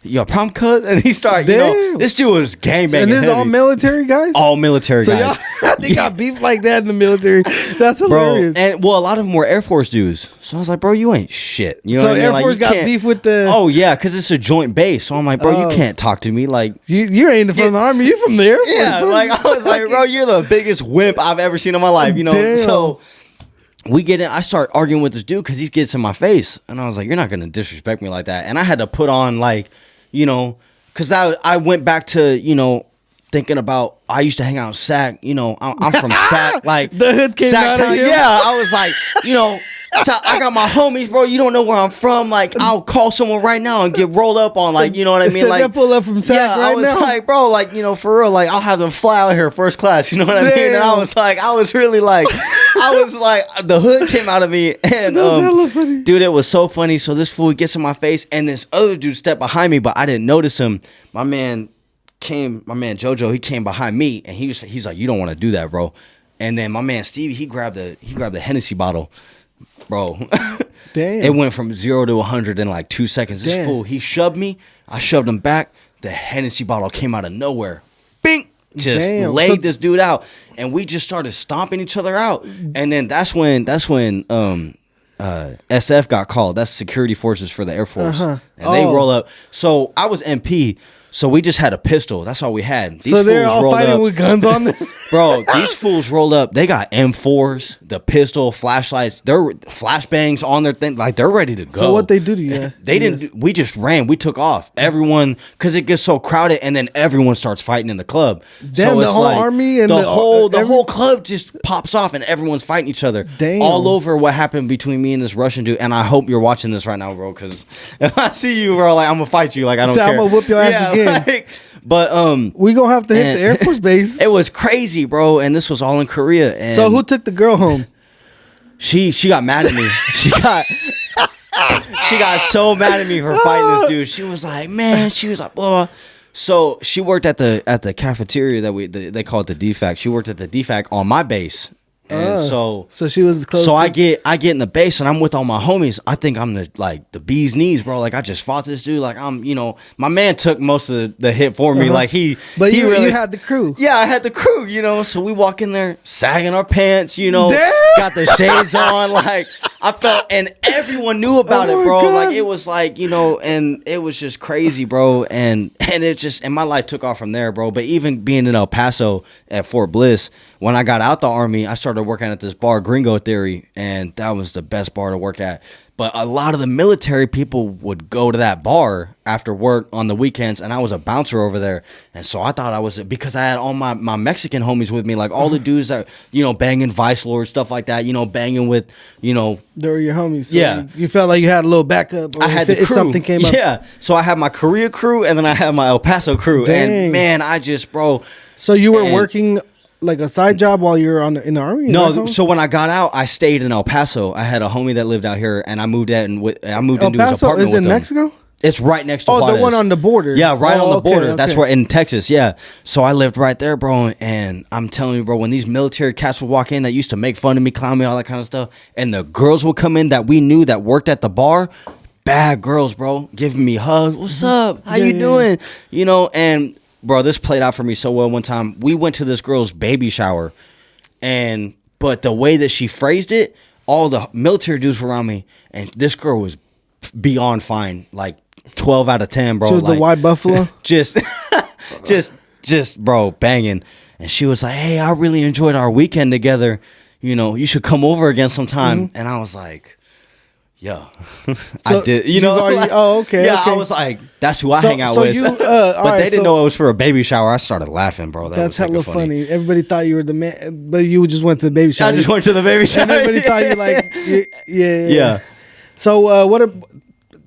You got a problem, cuz? And he started, this dude was gangbanging. And this is all military guys? All military guys. So y'all got beef like that in the military. That's hilarious. Bro, and a lot of them were Air Force dudes. So I was like, bro, you ain't shit. You know so what I mean? Air Force got beef with the... Oh, yeah, because it's a joint base. So I'm like, bro, you can't talk to me. Like, you ain't from the Army. You from the Air Force. Yeah, like, I was like, bro, you're the biggest wimp I've ever seen in my life, Damn. So... we get in. I start arguing with this dude because he gets in my face, and I was like, "You're not gonna disrespect me like that." And I had to put on because I went back to thinking about I used to hang out in Sac. I'm from Sac, like the hood came Sac out town. of him. Yeah, I was like, so I got my homies, bro. You don't know where I'm from. Like, I'll call someone right now and get rolled up on. Like, you know what I mean? Like, they pull up from Sac I was now. like, bro, like, for real, like, I'll have them fly out here first class. You know what I mean? And I was really like, the hood came out of me, and dude, it was so funny. So this fool gets in my face, and this other dude stepped behind me, but I didn't notice him. My man Jojo, he came behind me, and he's like, you don't want to do that, bro. And then my man Stevie, he grabbed the Hennessy bottle. Bro, damn! It went from 0 to 100 in like 2 seconds. This fool, he shoved me. I shoved him back. The Hennessy bottle came out of nowhere. Bing! Just laid this dude out, and we just started stomping each other out. And then that's when SF got called. That's security forces for the Air Force, and they roll up. So I was MP. So we just had a pistol. That's all we had. So they're all fighting with guns on them? Bro, these fools rolled up. They got M4s, the pistol, flashlights. They're flashbangs on their thing. Like, they're ready to go. So what they do to you? They didn't. We just ran. We took off. Everyone, because it gets so crowded, and then everyone starts fighting in the club. Damn, so the whole army and the whole club just pops off, and everyone's fighting each other. Damn. All over what happened between me and this Russian dude. And I hope you're watching this right now, bro, because if I see you, bro, like, I'm gonna fight you. Like, I don't care. I'm gonna whoop your ass again. Like, but we gonna have to hit the Air Force base. It was crazy, bro, and this was all in Korea. And so who took the girl home? She got mad at me. She got so mad at me for fighting this dude. She was like, man, blah. So she worked at the cafeteria that they call it the DFAC. She worked at the DFAC on my base. And so she was close. So I get in the base, and I'm with all my homies. I think I'm the bee's knees, bro. Like, I just fought this dude. Like, I'm, my man took most of the hit for me. Like, you had the crew. Yeah, I had the crew. So we walk in there, sagging our pants. Damn. Got the shades on. Like, I felt, and everyone knew about it, bro. God. Like, it was like, and it was just crazy, bro. And it just, and my life took off from there, bro. But even being in El Paso at Fort Bliss, when I got out the Army, I started working at this bar, Gringo Theory, and that was the best bar to work at. But a lot of the military people would go to that bar after work on the weekends, and I was a bouncer over there. And so I thought I was, because I had all my Mexican homies with me, like all the dudes that, banging Vice Lord, stuff like that, banging with, They were your homies. So yeah. You felt like you had a little backup. I had the crew. If something came up. Yeah. So I had my Korea crew, and then I had my El Paso crew. Dang. And man, I just, bro. So you were working like a side job while you were in the Army? No, so when I got out, I stayed in El Paso. I had a homie that lived out here, and I moved into his apartment is with in him. Mexico? It's right next to Juarez. Juarez. The one on the border. Yeah, right on the border. Okay. That's right in Texas. Yeah. So I lived right there, bro. And I'm telling you, bro, when these military cats would walk in that used to make fun of me, clown me, all that kind of stuff, and the girls would come in that we knew that worked at the bar, bad girls, bro, giving me hugs. What's up? How you doing? And bro, this played out for me so well one time. We went to this girl's baby shower, but the way that she phrased it, all the military dudes were around me, and this girl was beyond fine, like 12 out of 10, bro. She was like, the white buffalo? just, bro, banging. And she was like, hey, I really enjoyed our weekend together. You should come over again sometime. And I was like, yeah, I did. Okay. Yeah, okay. I was like, that's who I hang out with. But they didn't know it was for a baby shower. I started laughing, bro. That's hella funny. Everybody thought you were the man, but you just went to the baby shower. I just went to the baby shower. And everybody thought you like, yeah. So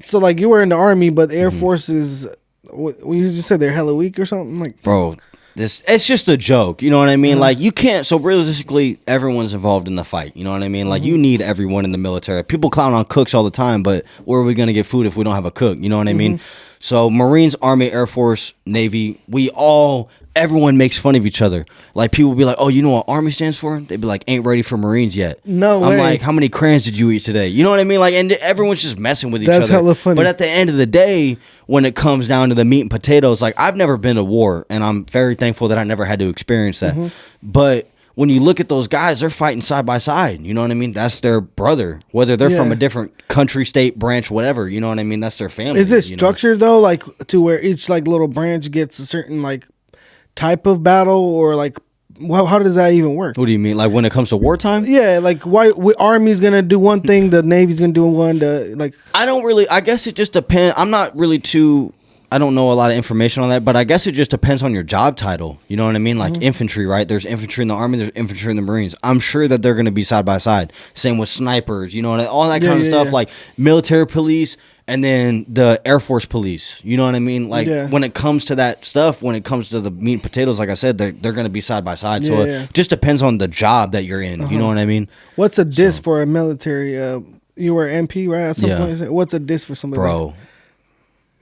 so like you were in the Army, but the Air Force is, you just said they're hella weak or something? Like, bro, it's just a joke. You know what I mean? Like, you can't, so realistically, everyone's involved in the fight. You know what I mean? Like, you need everyone in the military. People clown on cooks all the time, but where are we going to get food if we don't have a cook? You know what I mean? So Marines, Army, Air Force, Navy, we all everyone makes fun of each other. Like people be like, "Oh, you know what Army stands for?" They'd be like, "Ain't ready for Marines yet." No I'm way. like, "How many crayons did you eat today?" You know what I mean? Like, and everyone's just messing with each That's other. hella funny. But at the end of the day, when it comes down to the meat and potatoes, like I've never been to war, and I'm very thankful that I never had to experience that. But when you look at those guys, they're fighting side by side. You know what I mean? That's their brother, whether they're from a different country, state, branch, whatever. You know what I mean? That's their family. Is it structured though, like to where each like little branch gets a certain like type of battle, or like how does that even work? What do you mean? Like when it comes to wartime? Yeah, like why Army's gonna do one thing, the Navy's gonna do one. Like I don't really. I guess it just depends. I'm not really too. I don't know a lot of information on that, but I guess it just depends on your job title. You know what I mean? Like infantry, right? There's infantry in the Army, there's infantry in the Marines. I'm sure that they're going to be side by side. Same with snipers, you know, and all that kind of stuff. Like military police and then the Air Force police. You know what I mean? Like when it comes to that stuff, when it comes to the meat and potatoes, like I said, they're going to be side by side. So it just depends on the job that you're in. You know what I mean? What's a diss for a military? You were MP, right? At some point, what's a diss for somebody? Bro.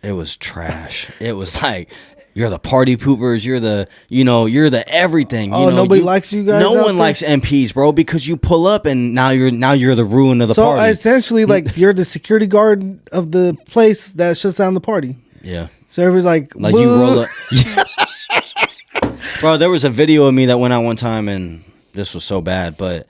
It was trash. It was like, you're the party poopers. You're the, you're the everything. Oh, nobody likes you guys. No one likes MPs, bro, because you pull up and now you're the ruin of the party. So essentially, like you're the security guard of the place that shuts down the party. Yeah. So everybody's like you roll up. Bro, there was a video of me that went out one time, and this was so bad, but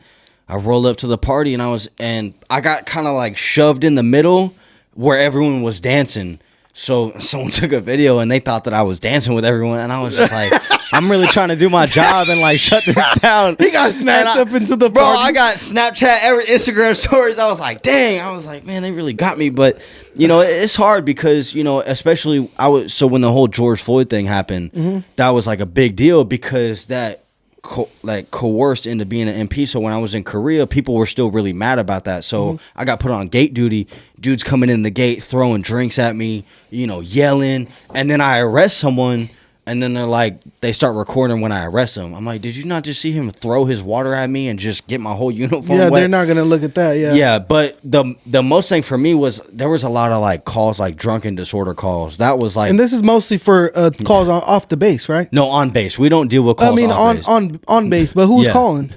I rolled up to the party and I got kind of like shoved in the middle where everyone was dancing. So someone took a video and they thought that I was dancing with everyone, and I was just like, I'm really trying to do my job and like shut this down. He got snatched up into the bro. party. I got Snapchat, Instagram stories. I was like, dang. I was like, man, they really got me. But it's hard because especially when the whole George Floyd thing happened, that was like a big deal because that coerced into being an MP. So when I was in Korea, people were still really mad about that. So I got put on gate duty. Dudes coming in the gate, throwing drinks at me, yelling. And then I arrest someone, and then they're like, they start recording when I arrest him. I'm like, did you not just see him throw his water at me and just get my whole uniform wet? They're not gonna look at that. Yeah, but the most thing for me was there was a lot of like calls, like drunken disorder calls. That was like, and this is mostly for calls off the base, right? No, on base. We don't deal with calls. I mean, on base, but who's calling?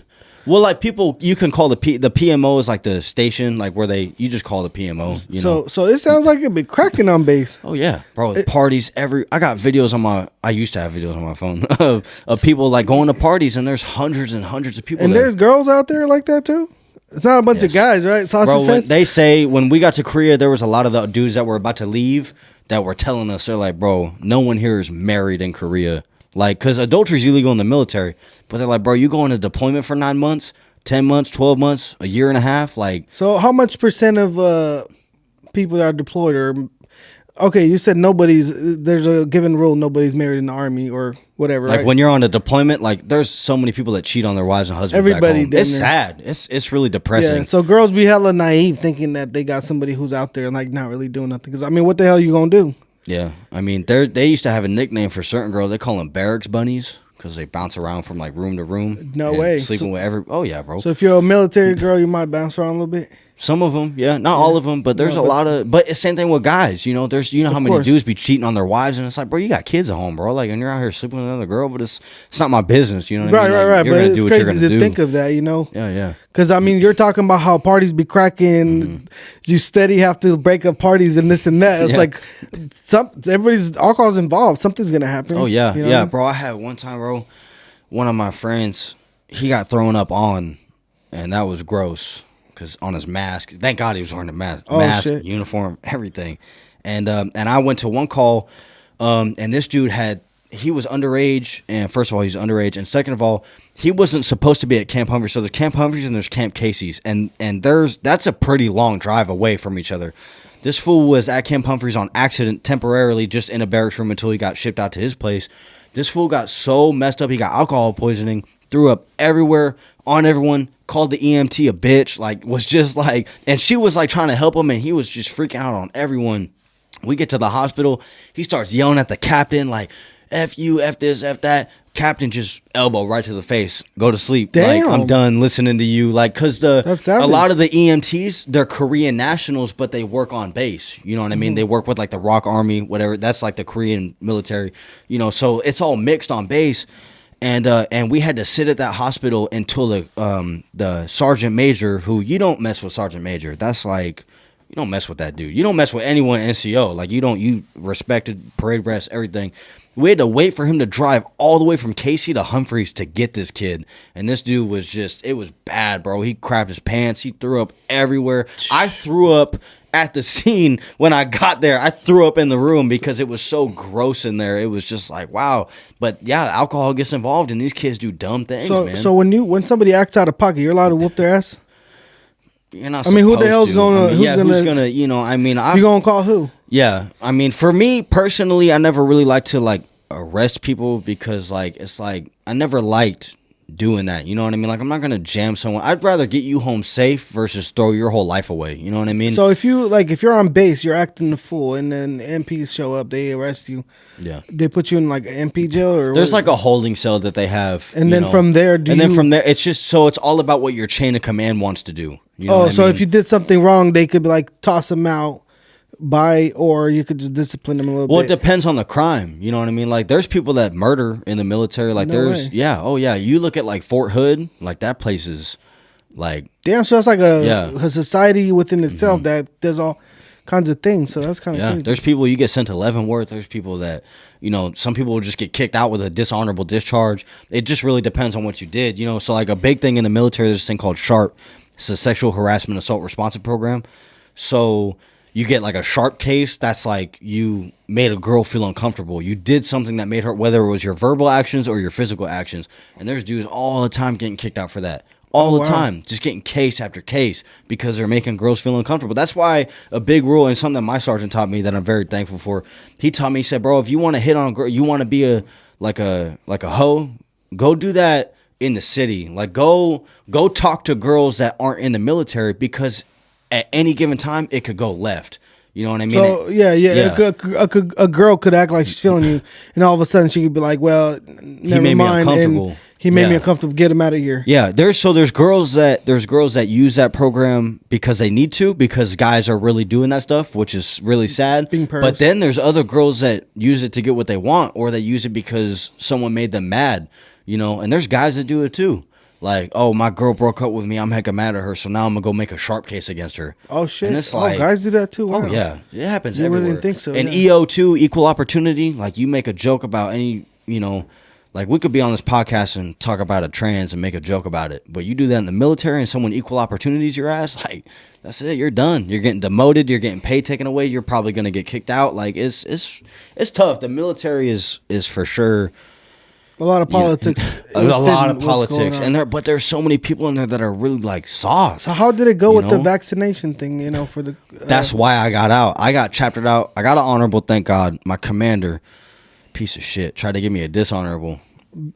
Well, like people, you can call the PMO is like the station, like where you just call the PMO. So it sounds like it'd be cracking on base. Oh yeah, bro. Parties I got videos on I used to have videos on my phone of people like going to parties, and there's hundreds and hundreds of people. And there. There's girls out there like that too. It's not a bunch of guys, right? Bro, they say when we got to Korea, there was a lot of the dudes that were about to leave that were telling us, they're like, bro, no one here is married in Korea. Like, because adultery is illegal in the military. But they're like, bro, you go on a deployment for 9 months, 10 months, 12 months, a year and a half. Like, so how much % of people that are deployed are, okay, you said there's a given rule, nobody's married in the Army or whatever, like right? when you're on a deployment, like there's so many people that cheat on their wives and husbands. Everybody, back home. It's sad. It's really depressing. Yeah, so girls be hella naive thinking that they got somebody who's out there and like not really doing nothing. Because I mean, what the hell you gonna do? Yeah, I mean, they used to have a nickname for certain girls. They call them barracks bunnies because they bounce around from like room to room. No way. Sleeping with oh yeah, bro. So if you're a military girl, you might bounce around a little bit. Some of them, yeah, not all of them, but there's a lot of. But it's same thing with guys. There's how many dudes be cheating on their wives, and it's like, bro, you got kids at home, bro. Like, and you're out here sleeping with another girl, but it's not my business. You know what I mean? Right. But it's crazy to think of that. Yeah. Because I mean, you're talking about how parties be cracking. You steady have to break up parties and this and that. It's like everybody's alcohol's involved. Something's gonna happen. Oh yeah, yeah, bro. I had one time, bro. One of my friends, he got thrown up on, and that was gross. Because on his mask, thank God he was wearing a mask, shit. Uniform, everything, and I went to one call, and this dude he was underage, and first of all he's underage, and second of all he wasn't supposed to be at Camp Humphreys. So there's Camp Humphreys and there's Camp Casey's, and that's a pretty long drive away from each other. This fool was at Camp Humphreys on accident temporarily, just in a barracks room until he got shipped out to his place. This fool got so messed up, he got alcohol poisoning, threw up everywhere on everyone, called the EMT a bitch, like was just like, and she was like trying to help him, and he was just freaking out on everyone. We get to the hospital, he starts yelling at the captain like, F you, F this, F that. Captain just elbow right to the face. Go to sleep. Damn. Like, I'm done listening to you. Like, cause a lot of the EMTs, they're Korean nationals, but they work on base. You know what I mean? They work with like the Rock Army, whatever. That's like the Korean military. You know, so it's all mixed on base. And we had to sit at that hospital until the sergeant major, who you don't mess with sergeant major. That's like, you don't mess with that dude. You don't mess with anyone in NCO. Like, you respected parade rest, everything. We had to wait for him to drive all the way from Casey to Humphreys to get this kid. And this dude was just, it was bad, bro. He crapped his pants. He threw up everywhere. I threw up at the scene when I got there. I threw up in the room because it was so gross in there. It was just like, wow. But yeah, alcohol gets involved and these kids do dumb things, man. So when somebody acts out of pocket, you're allowed to whoop their ass? You're not. I mean, who the hell's gonna? Who's gonna? You know, I mean, you gonna call who? Yeah, I mean, for me personally, I never really like to like arrest people because like it's like I never liked doing that. You know what I mean? Like, I'm not gonna jam someone. I'd rather get you home safe versus throw your whole life away. You know what I mean? So if you're on base, you're acting the fool, and then MPs show up, they arrest you. Yeah, they put you in like an MP jail, or there's like a holding cell that they have, and then from there, from there, it's just so it's all about what your chain of command wants to do. You know so if you did something wrong, they could like toss them out. Or you could just discipline them a little bit. Well, it depends on the crime. You know what I mean? Like, there's people that murder in the military. Like, oh yeah. You look at like Fort Hood, like that place is like damn. So that's like a society within itself that does all kinds of things. So that's kind of crazy. There's people you get sent to Leavenworth. There's people that some people will just get kicked out with a dishonorable discharge. It just really depends on what you did. You know, so like a big thing in the military, there's this thing called SHARP. It's a sexual harassment assault responsive program. So you get like a SHARP case, that's like you made a girl feel uncomfortable. You did something that made her, whether it was your verbal actions or your physical actions. And there's dudes all the time getting kicked out for that. All the time. Just getting case after case because they're making girls feel uncomfortable. That's why a big rule, and something that my sergeant taught me that I'm very thankful for, he taught me, he said, bro, if you want to hit on a girl, you want to be a hoe, go do that in the city. Like, go talk to girls that aren't in the military, because at any given time, it could go left. You know what I mean? So, a girl could act like she's feeling you, and all of a sudden she could be like, well, never mind. And he made me uncomfortable. Get him out of here. Yeah, there's girls that use that program because they need to, because guys are really doing that stuff, which is really sad. But then there's other girls that use it to get what they want, or they use it because someone made them mad, and there's guys that do it too. Like, oh, my girl broke up with me. I'm hecka mad at her, so now I'm gonna go make a SHARP case against her. Oh shit! And it's like, guys do that too. Wow. Oh yeah, it happens everywhere. Didn't think so. And EO too, equal opportunity. Like, you make a joke about any, like, we could be on this podcast and talk about a trans and make a joke about it, but you do that in the military and someone equal opportunities your ass, like, that's it. You're done. You're getting demoted. You're getting pay taken away. You're probably gonna get kicked out. Like, it's tough. The military is for sure. A lot of politics. A lot of politics, but there's so many people in there that are really like soft. So how did it go with the vaccination thing? For the that's why I got out. I got chaptered out. I got an honorable, thank God. My commander, piece of shit, tried to give me a dishonorable.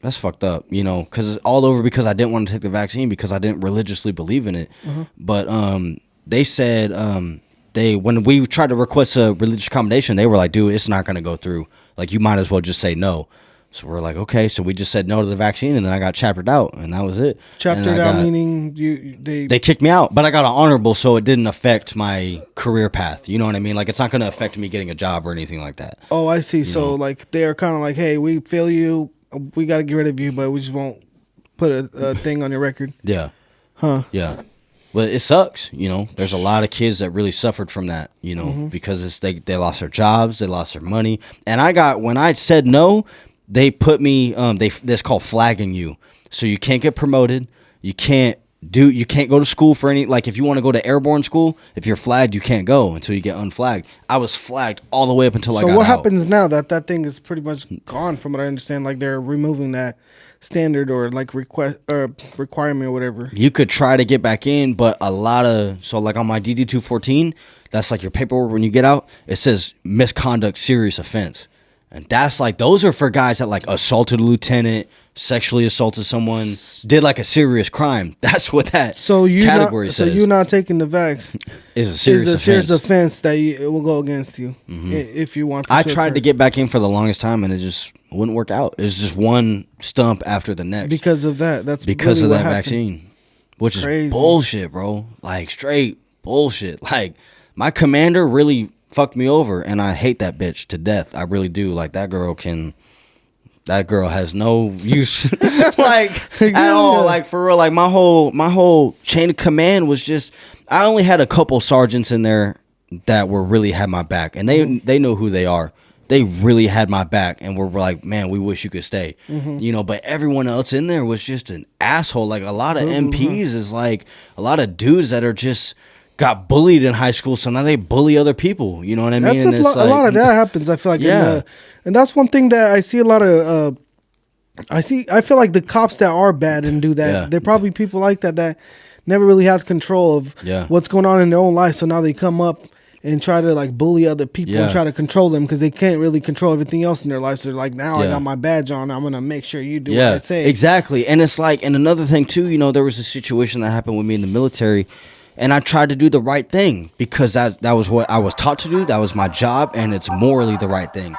That's fucked up, because it's all over because I didn't want to take the vaccine because I didn't religiously believe in it. But they said when we tried to request a religious accommodation, they were like, dude, it's not gonna go through. Like, you might as well just say no. So we're like, okay. So we just said no to the vaccine, and then I got chaptered out, and that was it. Chaptered out meaning they kicked me out, but I got an honorable, so it didn't affect my career path. You know what I mean? Like, it's not going to affect me getting a job or anything like that. Oh, I see. So like, they're kind of like, hey, we feel you, we got to get rid of you, but we just won't put a thing on your record. Yeah. Huh. Yeah. But it sucks, There's a lot of kids that really suffered from that, because they lost their jobs, they lost their money, and when I said no, they put me that's called flagging you. So you can't get promoted, you can't go to school for any, like, if you want to go to airborne school, if you're flagged, you can't go until you get unflagged. I was flagged all the way up until I got out. So what happens now that thing is pretty much gone, from what I understand? Like, they're removing that standard or like requirement or whatever. You could try to get back in, but like on my DD-214, that's like your paperwork when you get out, it says misconduct, serious offense. And that's like, those are for guys that like assaulted a lieutenant, sexually assaulted someone, did like a serious crime. That's what that category says. So you not taking the vax is a serious offense that it will go against you if you want. I tried to get back in for the longest time, and it just wouldn't work out. It was just one stump after the next because of that. That's because really of that happened. Vaccine, which is bullshit, bro. Like straight bullshit. Like my commander really fucked me over, and I hate that bitch to death. I really do. Like that girl has no use like at all. Like for real. Like my whole chain of command was just, I only had a couple sergeants in there that were really had my back, and they know who they are. They really had my back and were like, man, we wish you could stay. You know, but everyone else in there was just an asshole. Like a lot of MPs is like a lot of dudes that are just got bullied in high school, so now they bully other people. You know what I mean? That's a lot of that happens. I feel like, and that's one thing that I see a lot of. I feel like the cops that are bad and do that, they're probably people like that never really have control of what's going on in their own life. So now they come up and try to like bully other people and try to control them because they can't really control everything else in their life. So they're like, now I got my badge on, I'm gonna make sure you do what I say. Exactly. And it's like, and another thing too, you know, there was a situation that happened with me in the military. And I tried to do the right thing because that was what I was taught to do. That was my job, and it's morally the right thing.